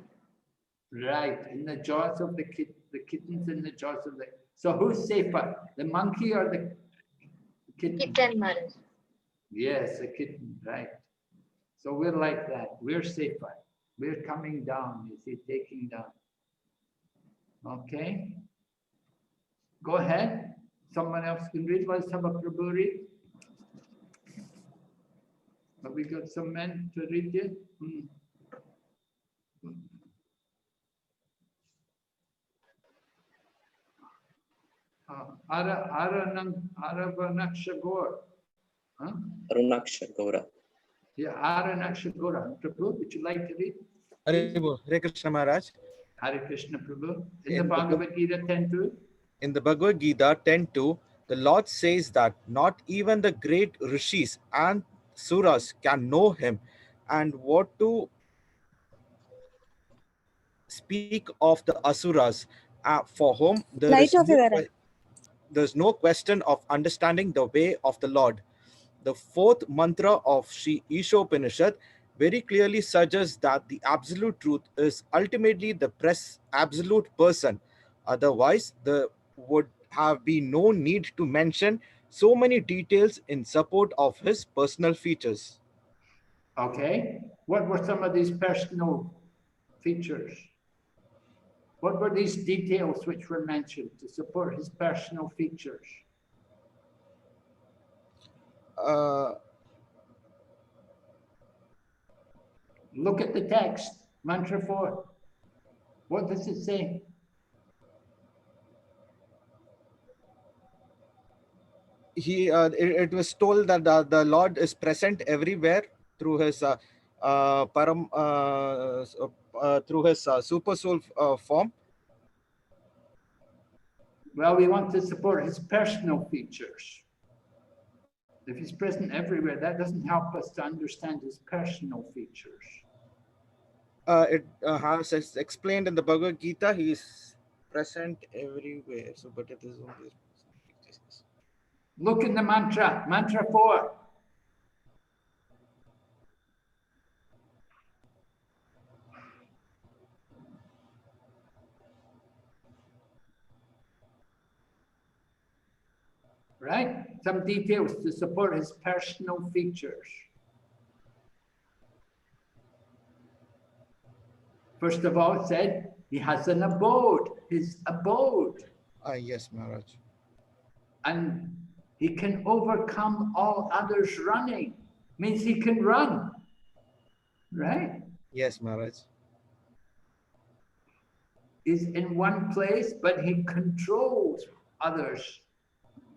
Right, in the jaws of the kitten's in the jaws of the. So who's safer, the monkey or the kitten? Kitten, Maharaj. Yes, a kitten, right. So we're like that. We're safer. We're coming down. You see, taking down. Okay. Go ahead. Someone else can read. Let's have a Prabhu read. Have we got some men to read it? Aranakshagor. Arunakshagora. Yeah, Aranakshagora. Prabhu, would you like to read? Hare Krishna Maharaj. Hare Krishna Prabhu. In the Bhagavad Gita 10.2. In the Bhagavad Gita 10.2, the Lord says that not even the great rishis and suras can know him, and what to speak of the asuras, for whom there's no question of understanding the way of the Lord. The fourth mantra of Sri Isopanisad very clearly suggests that the absolute truth is ultimately the absolute person. Otherwise, the would have been no need to mention so many details in support of his personal features. Okay, what were some of these personal features? What were these details which were mentioned to support his personal features? Look at the text, mantra 4. What does it say? It was told that the Lord is present everywhere through his through his super soul form. Well, we want to support his personal features. If he's present everywhere, that doesn't help us to understand his personal features. It has explained in the Bhagavad Gita, he is present everywhere. So, but it is only. Look in the mantra, mantra 4. Right? Some details to support his personal features. First of all, it said he has an abode, his abode. Yes, Maharaj. And he can overcome all others running. Means he can run. Right? Yes, Maharaj. He's in one place, but he controls others.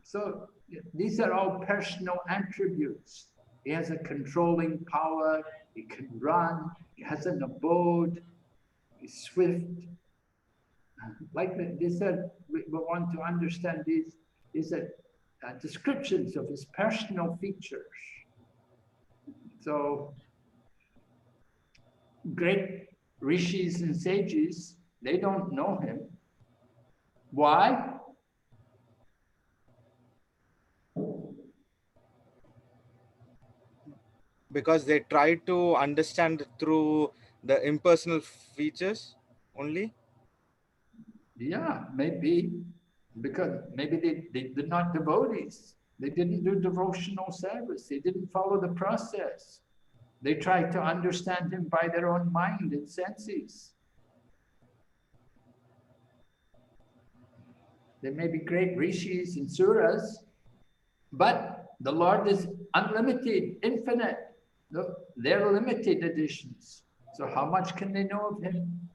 So these are all personal attributes. He has a controlling power, he can run, he has an abode, he's swift. Like they said, we want to understand these are descriptions of his personal features. So great rishis and sages, they don't know him. Why? Because they try to understand through the impersonal features only. Yeah, maybe. Because maybe they're not devotees. They didn't do devotional service. They didn't follow the process. They tried to understand him by their own mind and senses. There may be great rishis and suras, but the Lord is unlimited, infinite. Look, they're limited editions. So how much can they know of him?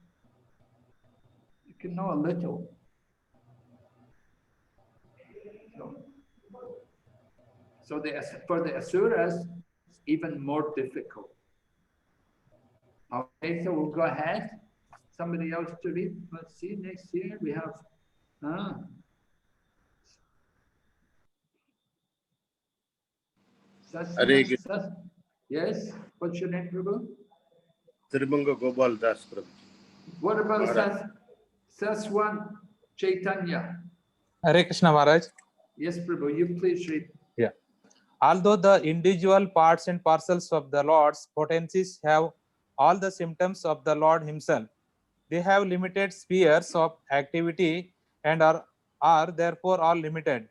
You can know a little. So for the asuras, it's even more difficult. Okay, so we'll go ahead. Somebody else to read. Let's see, next year we have. Yes, what's your name, Prabhu? Tirubanga Gopal Das, Prabhu. What about Saswan Chaitanya? Hare Krishna Maharaj. Yes, Prabhu, you please read. Yeah. Although the individual parts and parcels of the Lord's potencies have all the symptoms of the Lord himself, they have limited spheres of activity and are therefore all limited.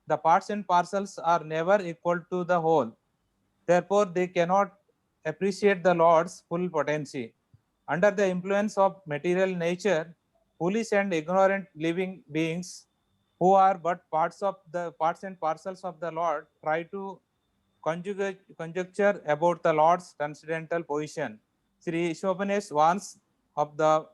The parts and parcels are never equal to the whole. Therefore, they cannot appreciate the Lord's full potency. Under the influence of material nature, foolish and ignorant living beings who are but parts and parcels of the Lord try to conjecture about the Lord's transcendental position. Sri Isopanisad warns of the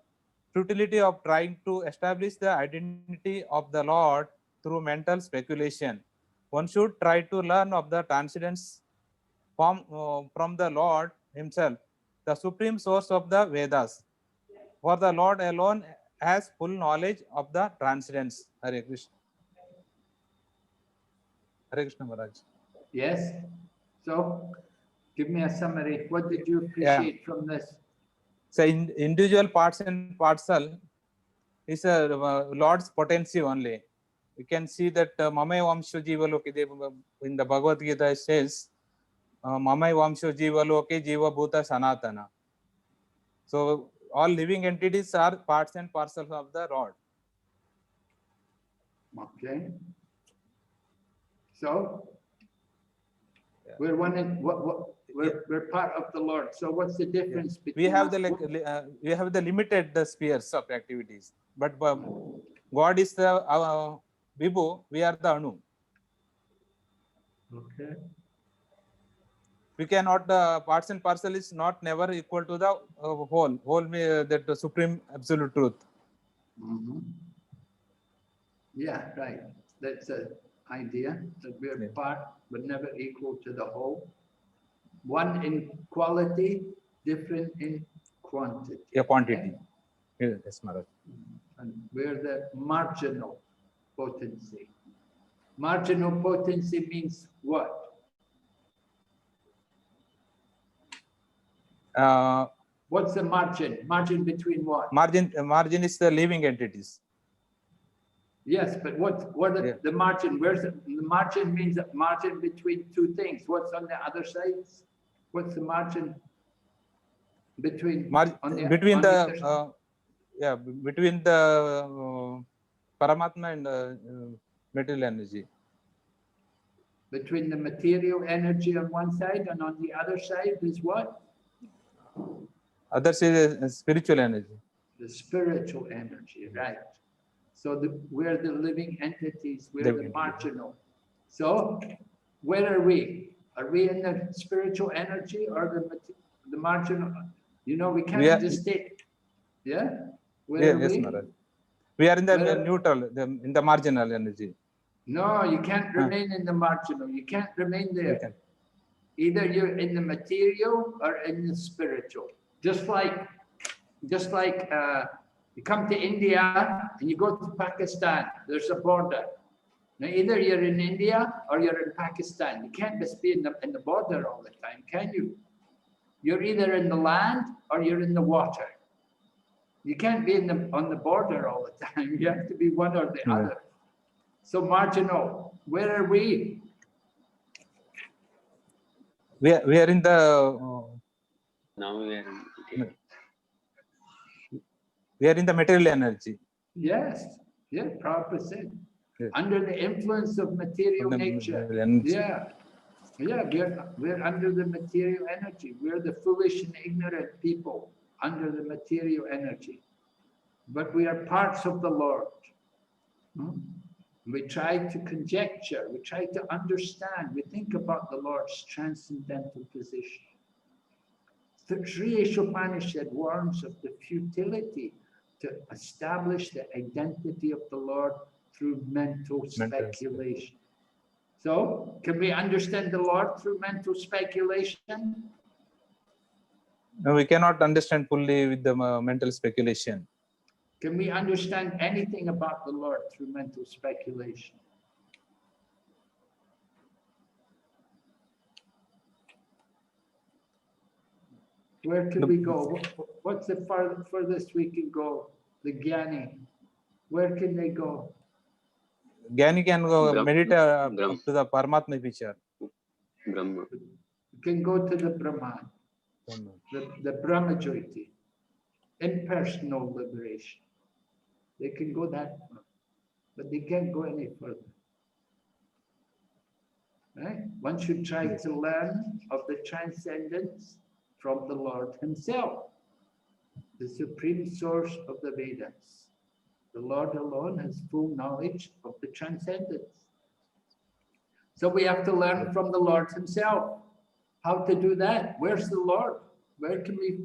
futility of trying to establish the identity of the Lord through mental speculation. One should try to learn of the transcendence from the Lord himself, the supreme source of the Vedas. For the Lord alone has full knowledge of the transcendence. Hare Krishna. Hare Krishna Maharaj. Yes. So, give me a summary. What did you appreciate from this? So, individual parts and parcel is a Lord's potency only. You can see that Mamai Vamsho Jiva Loke in the Bhagavad Gita it says, Mamai Vamsho Jiva Loke Jiva Bhuta Sanatana. So, all living entities are parts and parcels of the Lord. Okay. So we're one in we're part of the Lord. So what's the difference between We have the we have the limited the spheres of activities, but God is the Vibhu. We are the Anu. Okay. We cannot parts and parcel is not never equal to the whole. Whole that the supreme absolute truth. Yeah, right. That's an idea that we're part but never equal to the whole. One in quality, different in quantity. Yeah, quantity. Okay? Yes, Maharaj. And we're the marginal potency. Marginal potency means what? What's the margin? Margin between what? Margin is the living entities. Yes, but what are the margin? Where's the margin means that margin between two things. What's on the other sides? What's the margin between between the Paramatma and material energy? Between the material energy on one side and on the other side is what? Other side is spiritual energy. The spiritual energy, right. So we're the living entities, we're the marginal. So where are we? Are we in the spiritual energy or the marginal? You know, we can't just take, yeah? Where are yes, we? Maharaj. We are in the neutral, in the marginal energy. No, you can't remain in the marginal. You can't remain there. Either you're in the material or in the spiritual. Just like you come to India and you go to Pakistan, there's a border. Now either you're in India or you're in Pakistan. You can't just be in the border all the time, can you? You're either in the land or you're in the water. You can't be on the border all the time. You have to be one or the other. So marginal, where are we? We are in the Now we are in the material energy. Yes, yeah, Prabhupada said. Under the influence of material nature. We're under the material energy. We're the foolish and ignorant people under the material energy. But we are parts of the Lord. We try to conjecture, we try to understand, we think about the Lord's transcendental position. The Sri Isopanisad warns of the futility to establish the identity of the Lord through mental speculation. So, can we understand the Lord through mental speculation? No, we cannot understand fully with the mental speculation. Can we understand anything about the Lord through mental speculation? Where can we go? What's the furthest we can go? The Jnani. Where can they go? Jnani can go meditate up to the Paramatma feature. Brahma. You can go to the Brahman, the Brahma Jyoti, impersonal liberation. They can go that far, but they can't go any further. Right? One should try to learn of the transcendence from the Lord Himself, the supreme source of the Vedas. The Lord alone has full knowledge of the transcendence. So we have to learn from the Lord Himself. How to do that? Where's the Lord?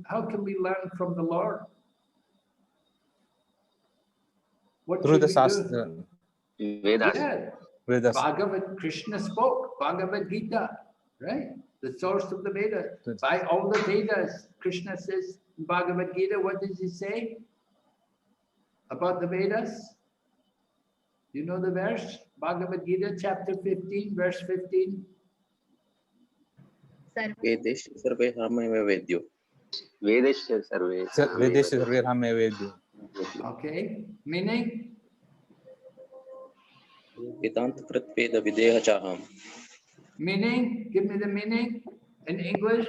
How can we learn from the Lord? What through the Shastra. Vedas. Yeah. Vedas. Krishna spoke, Bhagavad Gita, right? The source of the Vedas. By all the Vedas, Krishna says in Bhagavad Gita, what does he say about the Vedas? You know the verse? Bhagavad Gita, chapter 15, verse 15. Vedesh sarve hameva vedyo. Vedesh sarve hame vedyo. Okay, meaning? Vedanta krit veda videha chaham. Meaning? Give me the meaning in English.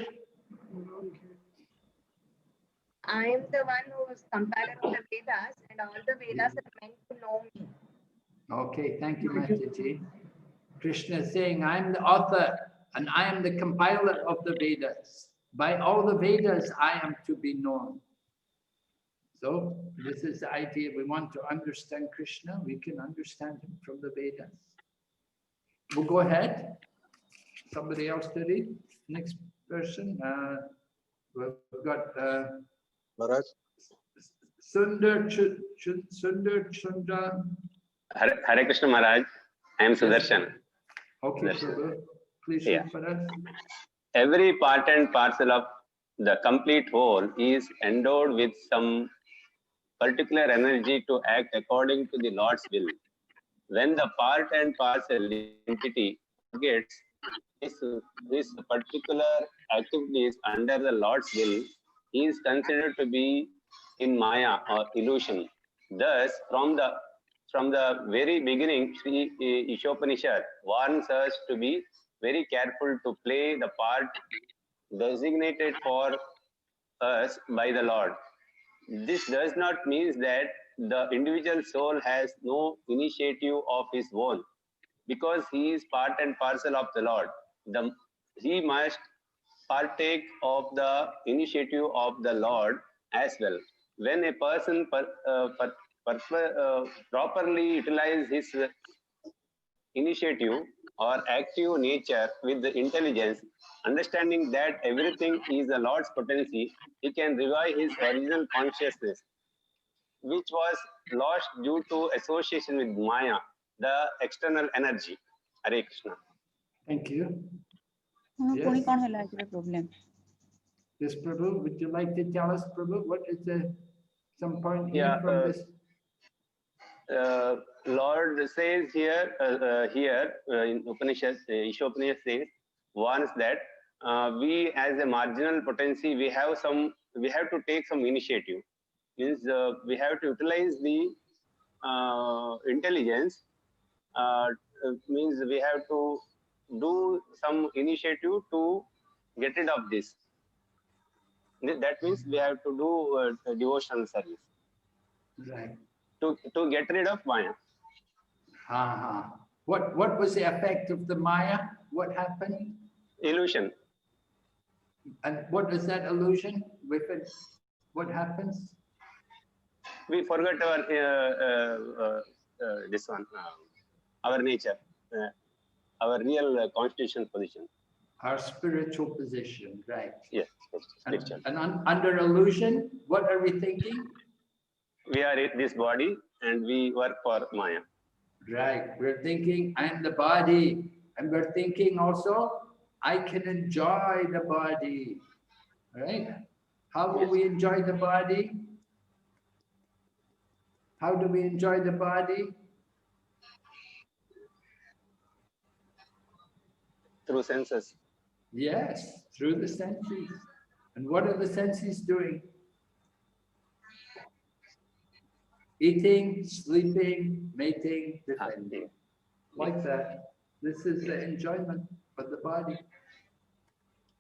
I am the one who is compiler of the Vedas, and all the Vedas are meant to know me. Okay, thank you, Mataji. Krishna is saying, I am the author and I am the compiler of the Vedas. By all the Vedas, I am to be known. So this is the idea. We want to understand Krishna. We can understand him from the Vedas. We'll go ahead. Somebody else to read. Next person. We've got Maharaj. Sundar Hare Krishna Maharaj. I am Sudarshan. Okay, Prabhu. Please read for us. Every part and parcel of the complete whole is endowed with some particular energy to act according to the Lord's will. When the part and parcel entity forgets this particular activities under the Lord's will, he is considered to be in Maya or illusion. Thus, from the very beginning, Sri Isopanisad warns us to be very careful to play the part designated for us by the Lord. This does not mean that the individual soul has no initiative of his own, because he is part and parcel of the Lord. He must partake of the initiative of the Lord as well. When a person properly utilizes his initiative or active nature with the intelligence, understanding that everything is the Lord's potency, he can revive his original consciousness, which was lost due to association with Maya, the external energy. Hare Krishna. Thank you. Yes. Problem. Yes, Prabhu, would you like to tell us, Prabhu, what is some point Yeah, from this? Lord says here, in Upanishad, Isopanisad says, warns that we as a marginal potency, we have to take some initiative. Means we have to utilize the intelligence. Means we have to do some initiative to get rid of this. That means we have to do devotional service. Right. To get rid of Maya. What was the effect of the Maya? What happened? Illusion. And what is that illusion? With it, what happens? We forgot our this one, our nature, our real constitutional position. Our spiritual position, right? Yes. And under illusion, what are we thinking? We are in this body and we work for Maya. Right. We're thinking, I'm the body. And we're thinking also, I can enjoy the body. Right? How will we enjoy the body? How do we enjoy the body? Through senses. Yes, through the senses. And what are the senses doing? Eating, sleeping, mating, defending. Like that. This is the enjoyment of the body.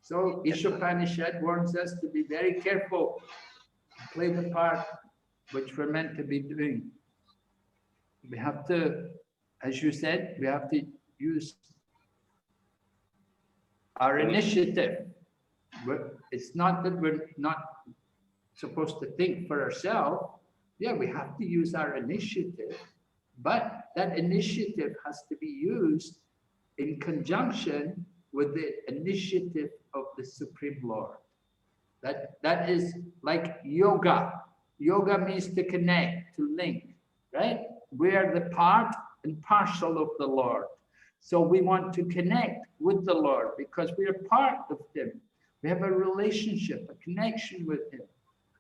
So Isopanisad warns us to be very careful to play the part which we're meant to be doing. We have to, as you said, we have to use our initiative. It's not that we're not supposed to think for ourselves. Yeah, we have to use our initiative, but that initiative has to be used in conjunction with the initiative of the Supreme Lord. That is like yoga. Yoga means to connect, to link, right? We are the part and parcel of the Lord. So we want to connect with the Lord because we are part of Him. We have a relationship, a connection with Him.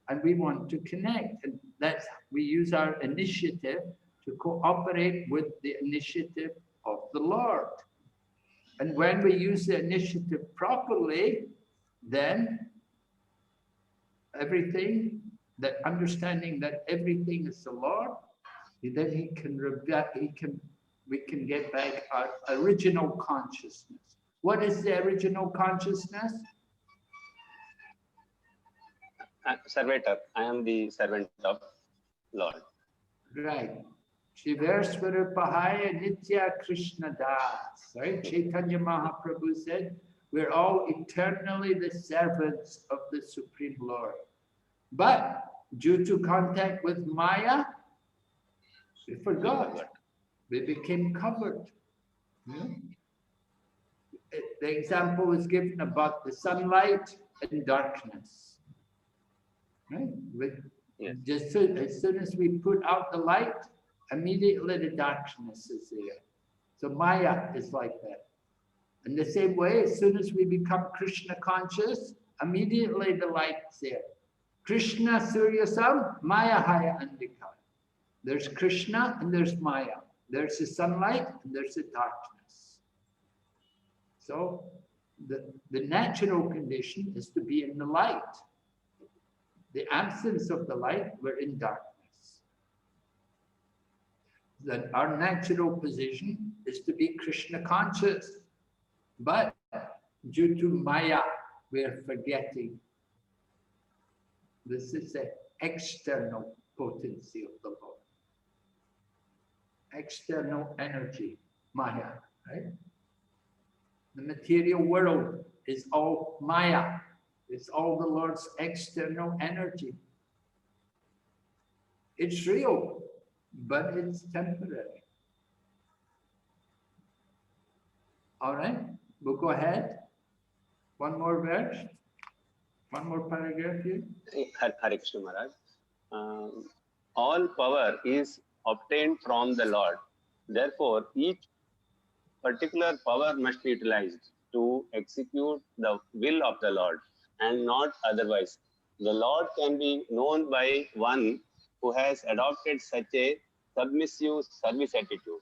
And we want to connect. And that's, we use our initiative to cooperate with the initiative of the Lord. And when we use the initiative properly, then everything, that understanding that everything is the Lord, then we can get back our original consciousness. What is the original consciousness? Servator. I am the servant of Lord. Right. Shiversvarapahaya Nitya Krishna Das. Right? Chaitanya Mahaprabhu said, we're all eternally the servants of the Supreme Lord. But due to contact with Maya, we forgot. We became covered. The example was given about the sunlight and darkness. Right? As soon as we put out the light, immediately the darkness is there. So Maya is like that. In the same way, as soon as we become Krishna conscious, immediately the light's there. Krishna Suryasam, Maya Haya Andika. There's Krishna and there's Maya. There's the sunlight and there's the darkness. So the natural condition is to be in the light. The absence of the light, we're in darkness. That our natural position is to be Krishna conscious. But due to Maya, we are forgetting. This is the external potency of the Lord. External energy, Maya, right? The material world is all Maya. It's all the Lord's external energy. It's real, but it's temporary. All right, we'll go ahead. One more verse, one more paragraph here. Hare Krishna Maharaj. All power is obtained from the Lord. Therefore, each particular power must be utilized to execute the will of the Lord and not otherwise. The Lord can be known by one who has adopted such a submissive service attitude.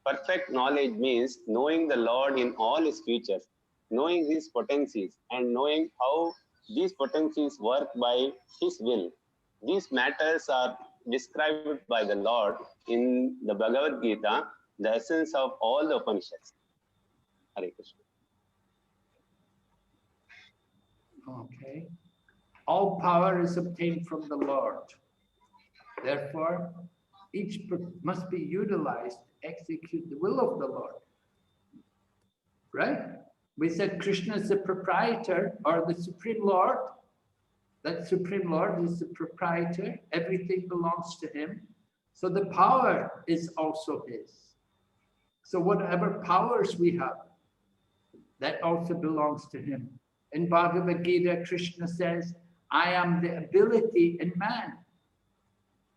Perfect knowledge means knowing the Lord in all his features, knowing his potencies, and knowing how these potencies work by his will. These matters are described by the Lord in the Bhagavad Gita, the essence of all the Upanishads. Hare Krishna. Okay. All power is obtained from the Lord. Therefore, each must be utilized to execute the will of the Lord. Right? We said Krishna is the proprietor or the Supreme Lord. That Supreme Lord is the proprietor. Everything belongs to him. So the power is also his. So whatever powers we have, that also belongs to him. In Bhagavad Gita, Krishna says, I am the ability in man.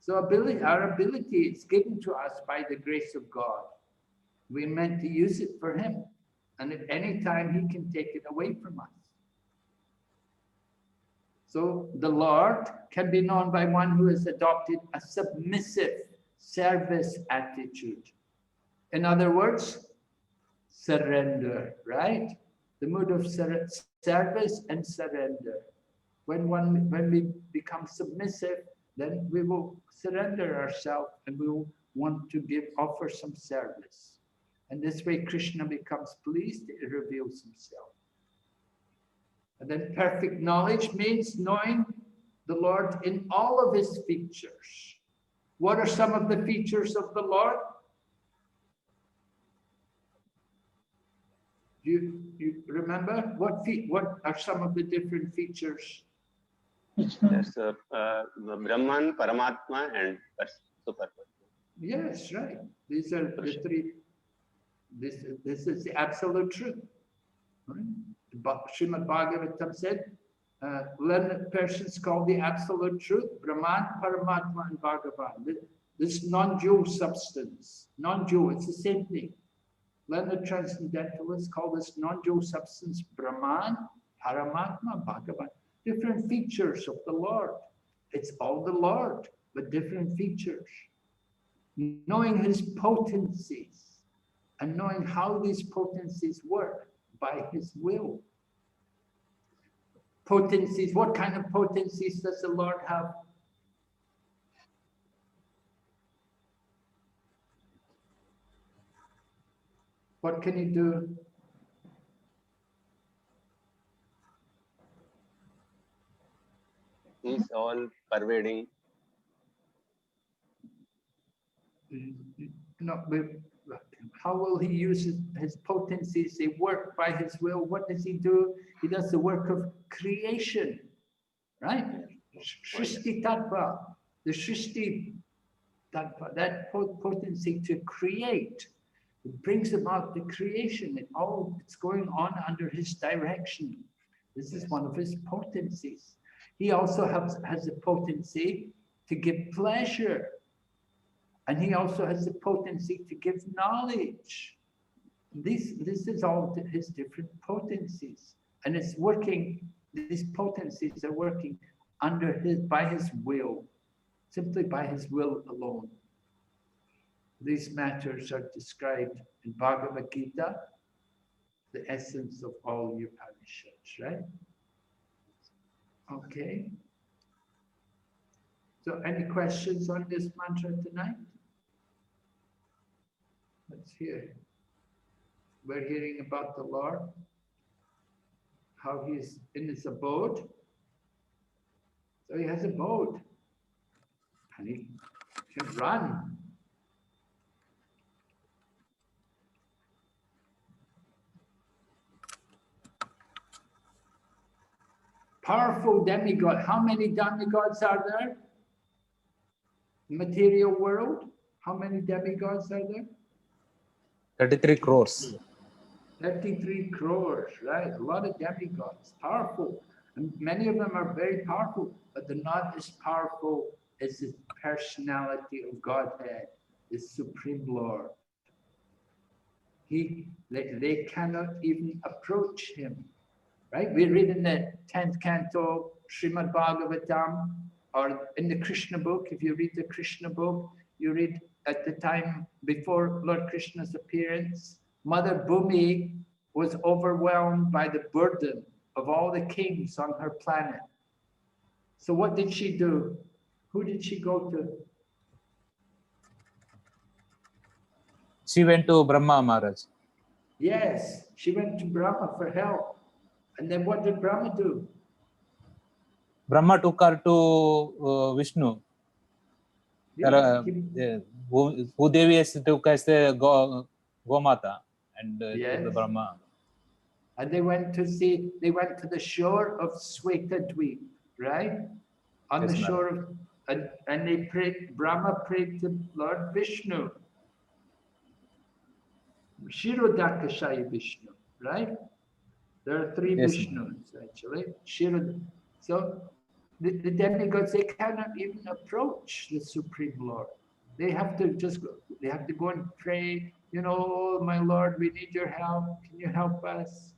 So our ability is given to us by the grace of God. We're meant to use it for him. And at any time, he can take it away from us. So the Lord can be known by one who has adopted a submissive service attitude. In other words, surrender, right? The mood of service and surrender. When we become submissive, then we will surrender ourselves and we will want to offer some service. And this way Krishna becomes pleased, it reveals himself. And then perfect knowledge means knowing the Lord in all of his features. What are some of the features of the Lord? Do you remember? What are some of the different features? Yes, Brahman, Paramatma, and Super. Yes, right. These are the three. This is the absolute truth. Right? Srimad Bhagavatam said, learned persons call the absolute truth Brahman, Paramatma, and Bhagavan. This non-dual substance, non-dual, it's the same thing. Learned transcendentalists call this non-dual substance Brahman, Paramatma, Bhagavan. Different features of the Lord. It's all the Lord, but different features. Knowing his potencies and knowing how these potencies work by his will. Potencies, what kind of potencies does the Lord have? What can he do? He's all pervading. no, how will he use his potencies? They work by his will. What does he do? He does the work of creation, right? Shrishti Tattva, the Shrishti Tattva, that potency to create. It brings about the creation. It's going on under his direction. This is one of his potencies. He also has the potency to give pleasure. And he also has the potency to give knowledge. This is all his different potencies. And it's working, these potencies are working by his will, simply by his will alone. These matters are described in Bhagavad Gita, the essence of all Upanishads, right? Okay. So any questions on this mantra tonight? Let's hear. We're hearing about the Lord, how he's in his abode. So he has a abode, and he can run. Powerful demigod. How many demigods are there? Material world. How many demigods are there? 33 crores. 33 crores, right? A lot of demigods, powerful. And many of them are very powerful, but they're not as powerful as the personality of Godhead, the Supreme Lord. They cannot even approach him, right? We read in the 10th canto, Srimad Bhagavatam, or in the Krishna book. If you read the Krishna book, you read at the time before Lord Krishna's appearance, Mother Bhumi was overwhelmed by the burden of all the kings on her planet. So what did she do? Who did she go to? She went to Brahma Maharaj. Yes, she went to Brahma for help. And then what did Brahma do? Brahma took her to Vishnu. Yeah, who Devi took as the Gomata and yes. the Brahma. And they went to the shore of Swetadweep, right? On Yes, the shore of, and they prayed, Brahma prayed to Lord Vishnu. Shirodakashaya Vishnu, right? There are three Yes, Vishnus, actually. So the demigods, they cannot even approach the Supreme Lord. They have to go and pray, oh, my Lord, we need your help. Can you help us?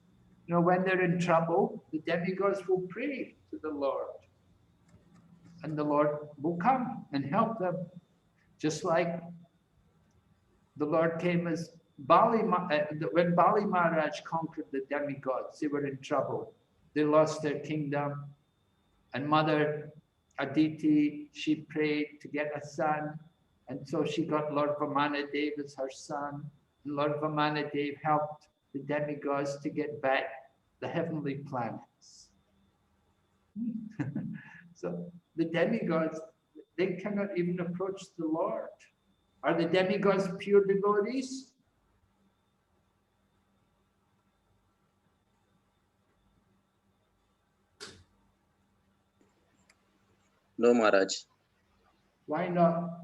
When they're in trouble, the demigods will pray to the Lord. And the Lord will come and help them. Just like the Lord came as when Bali Maharaj conquered the demigods, they were in trouble. They lost their kingdom. And Mother Aditi, she prayed to get a son. And so she got Lord Vamanadev as her son. And Lord Vamanadev helped the demigods to get back the heavenly planets. So the demigods, they cannot even approach the Lord. Are the demigods pure devotees? No, Maharaj. Why not?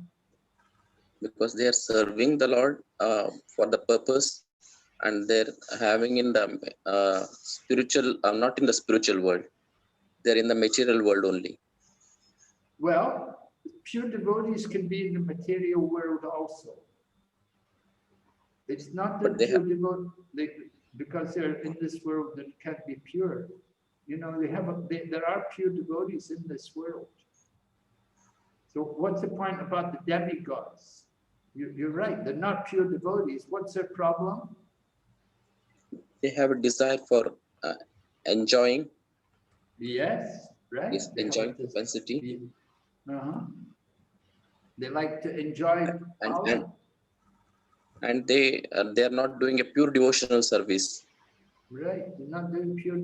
Because they are serving the Lord for the purpose, and they're having in the spiritual, not in the spiritual world. They're in the material world only. Well, pure devotees can be in the material world also. It's not that pure devotees, because they're in this world that can't be pure. There are pure devotees in this world. So what's the point about the demigods? You're right, they're not pure devotees. What's their problem? They have a desire for enjoying. Yes, right. Yes, enjoying propensity. They like to enjoy power. And they are not doing a pure devotional service. Right, they're not doing pure,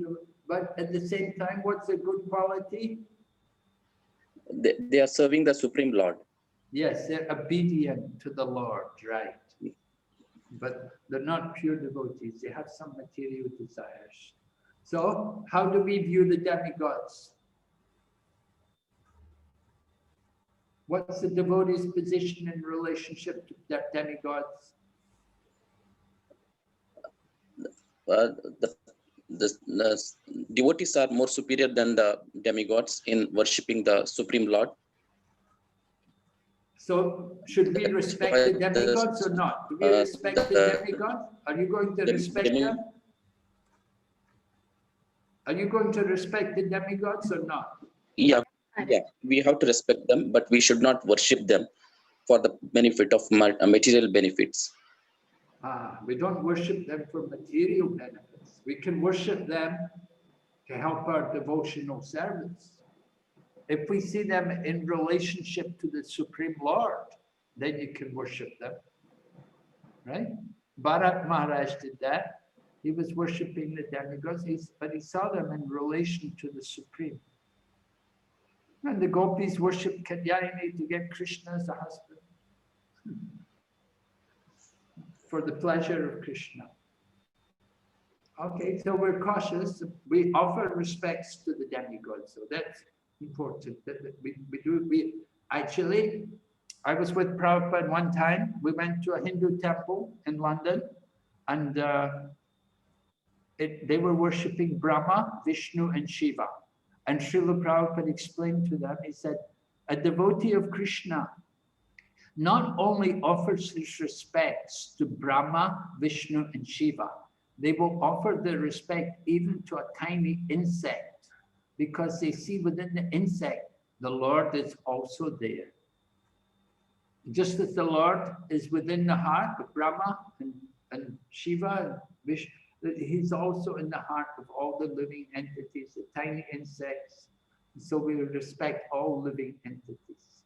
but at the same time, what's a good quality? They are serving the Supreme Lord. Yes, they're obedient to the Lord, right? But they're not pure devotees. They have some material desires. So how do we view the demigods? What's the devotee's position in relationship to demigods? The devotees are more superior than the demigods in worshipping the Supreme Lord. So should we respect the demigods or not? Do we respect the demigods? Are you going to respect them? Are you going to respect the demigods or not? Yeah, we have to respect them, but we should not worship them for the benefit of material benefits. We don't worship them for material benefits. We can worship them to help our devotional service. If we see them in relationship to the Supreme Lord, then you can worship them, right? Bharat Maharaj did that. He was worshipping the demigods, but he saw them in relation to the Supreme. And the gopis worship Katyayani to get Krishna as a husband for the pleasure of Krishna. Okay, so we're cautious. We offer respects to the demigods, so that's important. That we actually, I was with Prabhupada one time. We went to a Hindu temple in London, and they were worshipping Brahma, Vishnu, and Shiva. And Srila Prabhupada explained to them, he said, a devotee of Krishna not only offers his respects to Brahma, Vishnu, and Shiva, they will offer the respect even to a tiny insect, because they see within the insect, the Lord is also there. Just as the Lord is within the heart of Brahma and Shiva and Vishnu, he's also in the heart of all the living entities, the tiny insects. So we respect all living entities.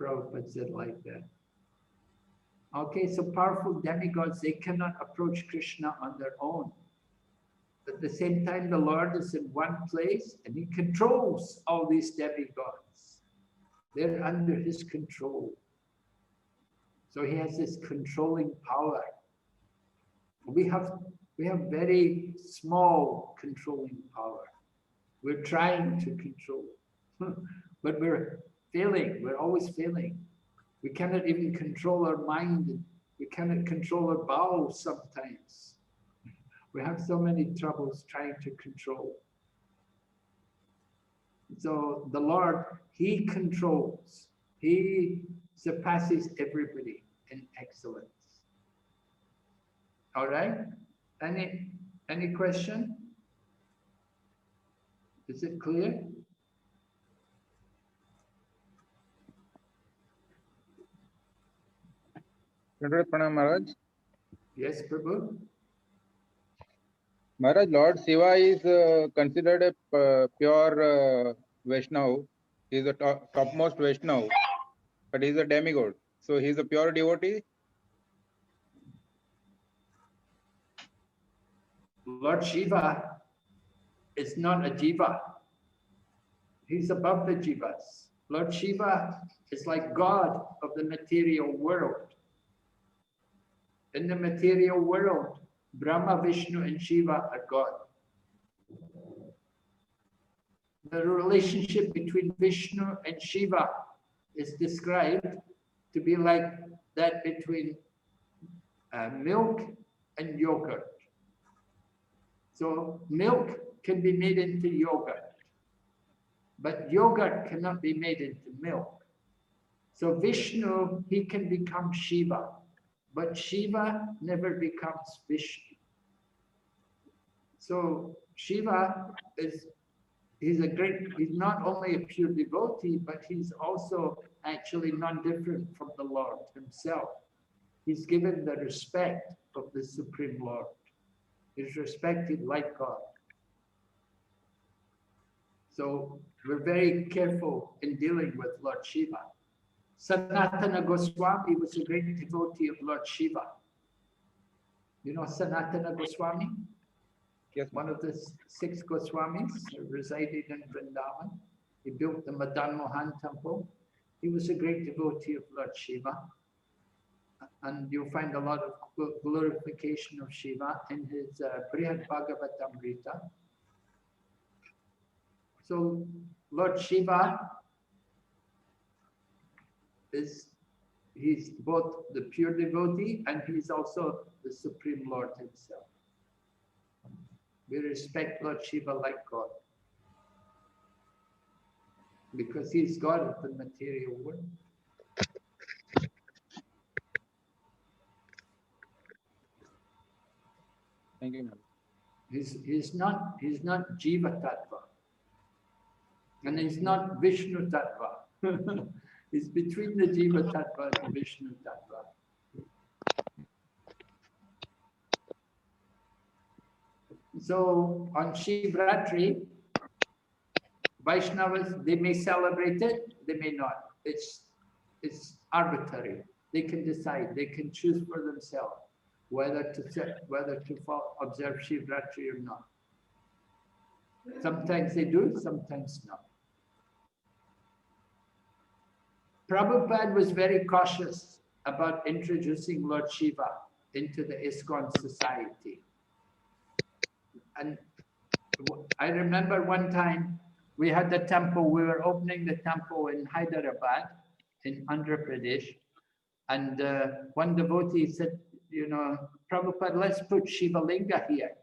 Prabhupada said like that. Okay, so powerful demigods, they cannot approach Krishna on their own. At the same time, the Lord is in one place and he controls all these demigods. They're under his control. So he has this controlling power. We have very small controlling power. We're trying to control, but we're failing. We're always failing. We cannot even control our mind. We cannot control our bowels sometimes. We have so many troubles trying to control. So the Lord, he controls. He surpasses everybody in excellence. All right? Any question? Is it clear? Pranam Maharaj. Yes, Prabhu. Maharaj, Lord Shiva is considered a pure Vaishnav. He is the topmost Vaishnav, but he is a demigod. So he is a pure devotee. Lord Shiva is not a jiva. He's above the jivas. Lord Shiva is like God of the material world. In the material world, Brahma, Vishnu, and Shiva are God. The relationship between Vishnu and Shiva is described to be like that between milk and yogurt. So milk can be made into yogurt, but yogurt cannot be made into milk. So Vishnu, he can become Shiva, but Shiva never becomes Vishnu. So Shiva he's not only a pure devotee, but he's also actually non-different from the Lord himself. He's given the respect of the Supreme Lord. He's respected like God. So we're very careful in dealing with Lord Shiva. Sanatana Goswami was a great devotee of Lord Shiva. You know Sanatana Goswami? Yes. One of the 6 Goswamis resided in Vrindavan. He built the Madan Mohan temple. He was a great devotee of Lord Shiva. And you'll find a lot of glorification of Shiva in his Brihad Bhagavatamrita. So Lord Shiva he's both the pure devotee and he's also the Supreme Lord himself. We respect Lord Shiva like God, because he's God of the material world. Thank you. He's not Jiva Tattva, and he's not Vishnu Tattva. He's between the Jiva Tattva and the Vishnu Tattva. So on Shivratri, Vaishnavas, they may celebrate it, they may not. It's arbitrary. They can decide. They can choose for themselves whether to observe Shivratri or not. Sometimes they do, sometimes not. Prabhupada was very cautious about introducing Lord Shiva into the ISKCON society. And I remember one time we had the temple, we were opening the temple in Hyderabad, in Andhra Pradesh. And one devotee said, you know, Prabhupada, let's put Shiva Linga here.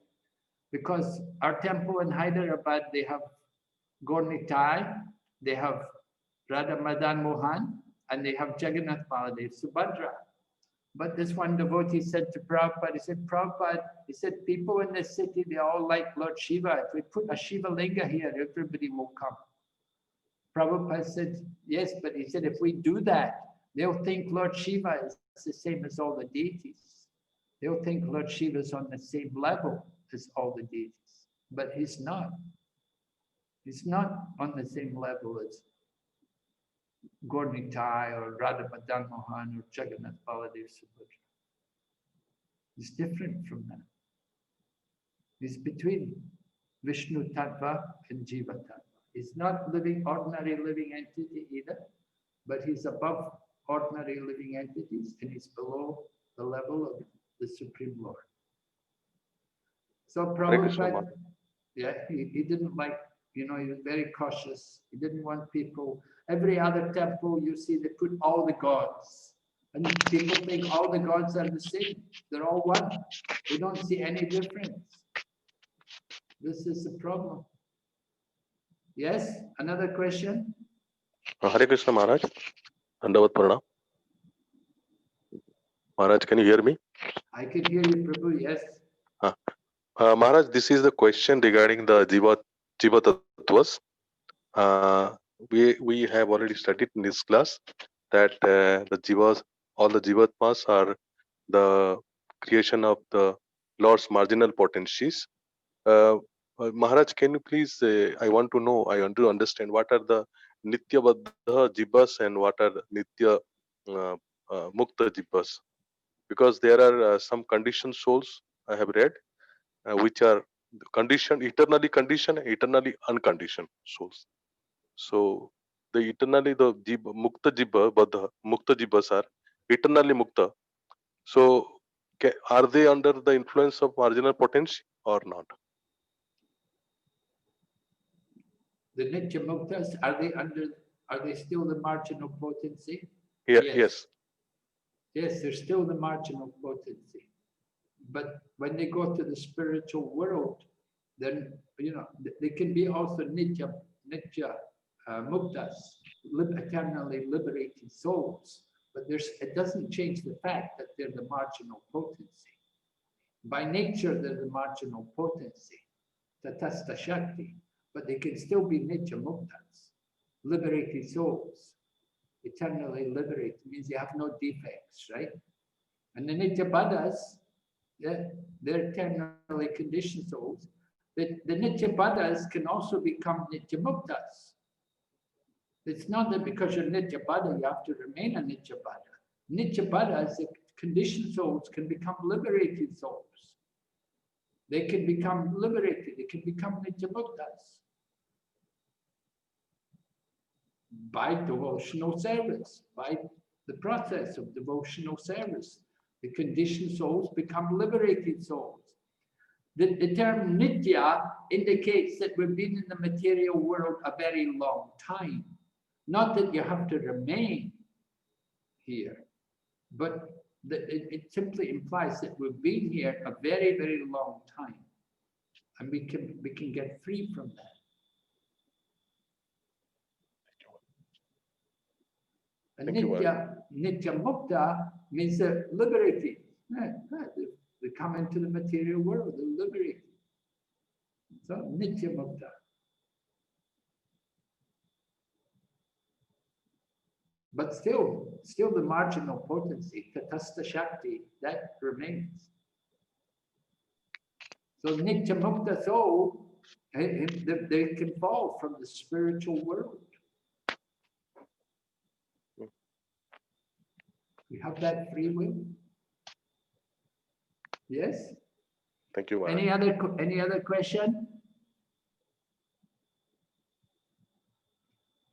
Because our temple in Hyderabad, they have Gaur-Nitai, they have Radha Madan Mohan, and they have Jagannath Baladev Subhadra. But this one devotee said to Prabhupada, he said, Prabhupada, he said, people in this city, they all like Lord Shiva. If we put a Shiva Linga here, everybody will come. Prabhupada said, yes, but he said, if we do that, they'll think Lord Shiva is the same as all the deities. They'll think Lord Shiva is on the same level as all the deities. But he's not. He's not on the same level as Gaur-Nitai or Radha Madan Mohan or Jagannath Baladev Subhadra. He's different from that. He's between Vishnu Tattva and Jiva Tattva. He's not ordinary living entity either, but he's above ordinary living entities and he's below the level of the Supreme Lord. So Prabhupada, yeah, he didn't like, you know, he was very cautious. He didn't want people, every other temple you see, they put all the gods. And people think all the gods are the same. They're all one. They don't see any difference. This is the problem. Yes, another question? Hare Krishna Maharaj. Dandavat Pranam. Maharaj, can you hear me? I can hear you, Prabhu, yes. Maharaj, this is the question regarding the Jiva Tattvas. We have already studied in this class that the Jivas, all the Jivatmas are the creation of the Lord's marginal potencies. Maharaj, can you please, I want to know, I want to understand what are the Nitya Baddha Jivas and what are Nitya Mukta Jivas? Because there are some conditioned souls I have read, which are eternally unconditioned souls. So the Mukta Jibba, Baddha, Mukta Jibbas are eternally Mukta. So are they under the influence of marginal potency or not? The Nitya Muktas, are they still the marginal potency? Yeah, yes. Yes, they're still the marginal potency. But when they go to the spiritual world, then, you know, they can be also Nitya Muktas, eternally liberated souls. But it doesn't change the fact that they're the marginal potency. By nature, they're the marginal potency, Tatastha Shakti. But they can still be Nitya Muktas, liberated souls. Eternally liberated means you have no defects, right? And the Nitya Baddhas, they're eternally conditioned souls. The Nitya Baddhas can also become Nitya Muktas. It's not that because you're Nitya Baddha, you have to remain a Nitya Baddha. Nitya Baddhas, the conditioned souls, can become liberated souls. They can become liberated. They can become Nitya Muktas. by devotional service, by the process of devotional service. The conditioned souls become liberated souls. The term nitya indicates that we've been in the material world a very long time. Not that you have to remain here, but it simply implies that we've been here a very, very long time. And we can get free from that. And Nitya Mukta means they're liberated. They come into the material world, they're liberated. So Nitya Mukta. But still the marginal potency, Tatastha Shakti, that remains. So Nitya Mukta soul, they can fall from the spiritual world. We have that free will. Yes? Thank you, Maharaj. Any other question?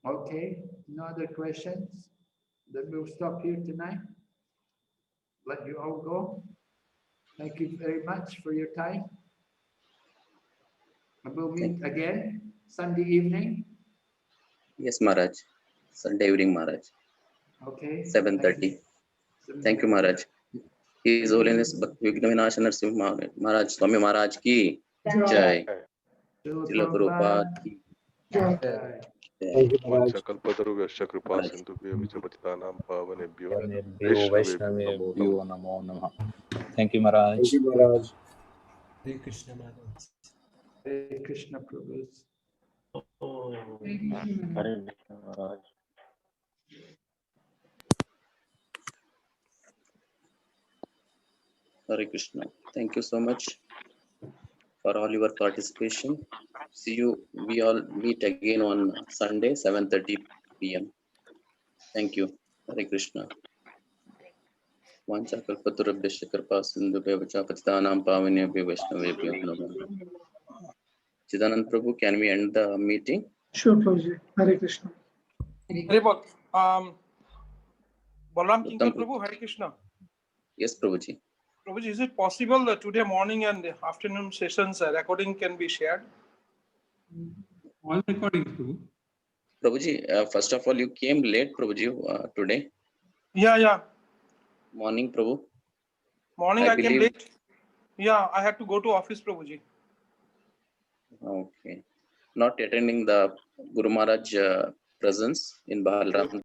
Okay, no other questions? Then we'll stop here tonight. Let you all go. Thank you very much for your time. And we'll meet again Sunday evening. Yes, Maharaj. Sunday evening, Maharaj. Okay. 7:30. Thank you, Maharaj. His Holiness Bhakti Narasimha Maharaj Swami Maharaj ki jai. Srila Prabhupada ki jai. Vanchakalpatarubhyascha kripa sindhubhyo patitanam pavanebhyo Vaishnavebhyo namo namah. Thank you, Maharaj. Thank you, Maharaj. Hare Krishna Maharaj. Hare Krishna Prabhu. Hare Krishna Maharaj. Hare Krishna. Thank you so much for all your participation. See you. We all meet again on Sunday, 7:30 p.m. Thank you. Hare Krishna. Vanchakalpatarubhyascha kripa sindhubhyo patitanam pavanebhyo vaishnavebhyo namo. Chidanand Prabhu, can we end the meeting? Sure, Prabhuji. Hare Krishna. Hare Bol. Balram Kinkar Prabhu, Hare Krishna. Yes, Prabhuji. Prabhuji, is it possible that today morning and afternoon sessions recording can be shared? All recordings, Prabhu. Prabhuji, first of all, you came late, Prabhuji, today. Yeah. Morning, Prabhu. Morning, I came late. Yeah, I had to go to office, Prabhuji. Okay. Not attending the Guru Maharaj presence in Bahrain.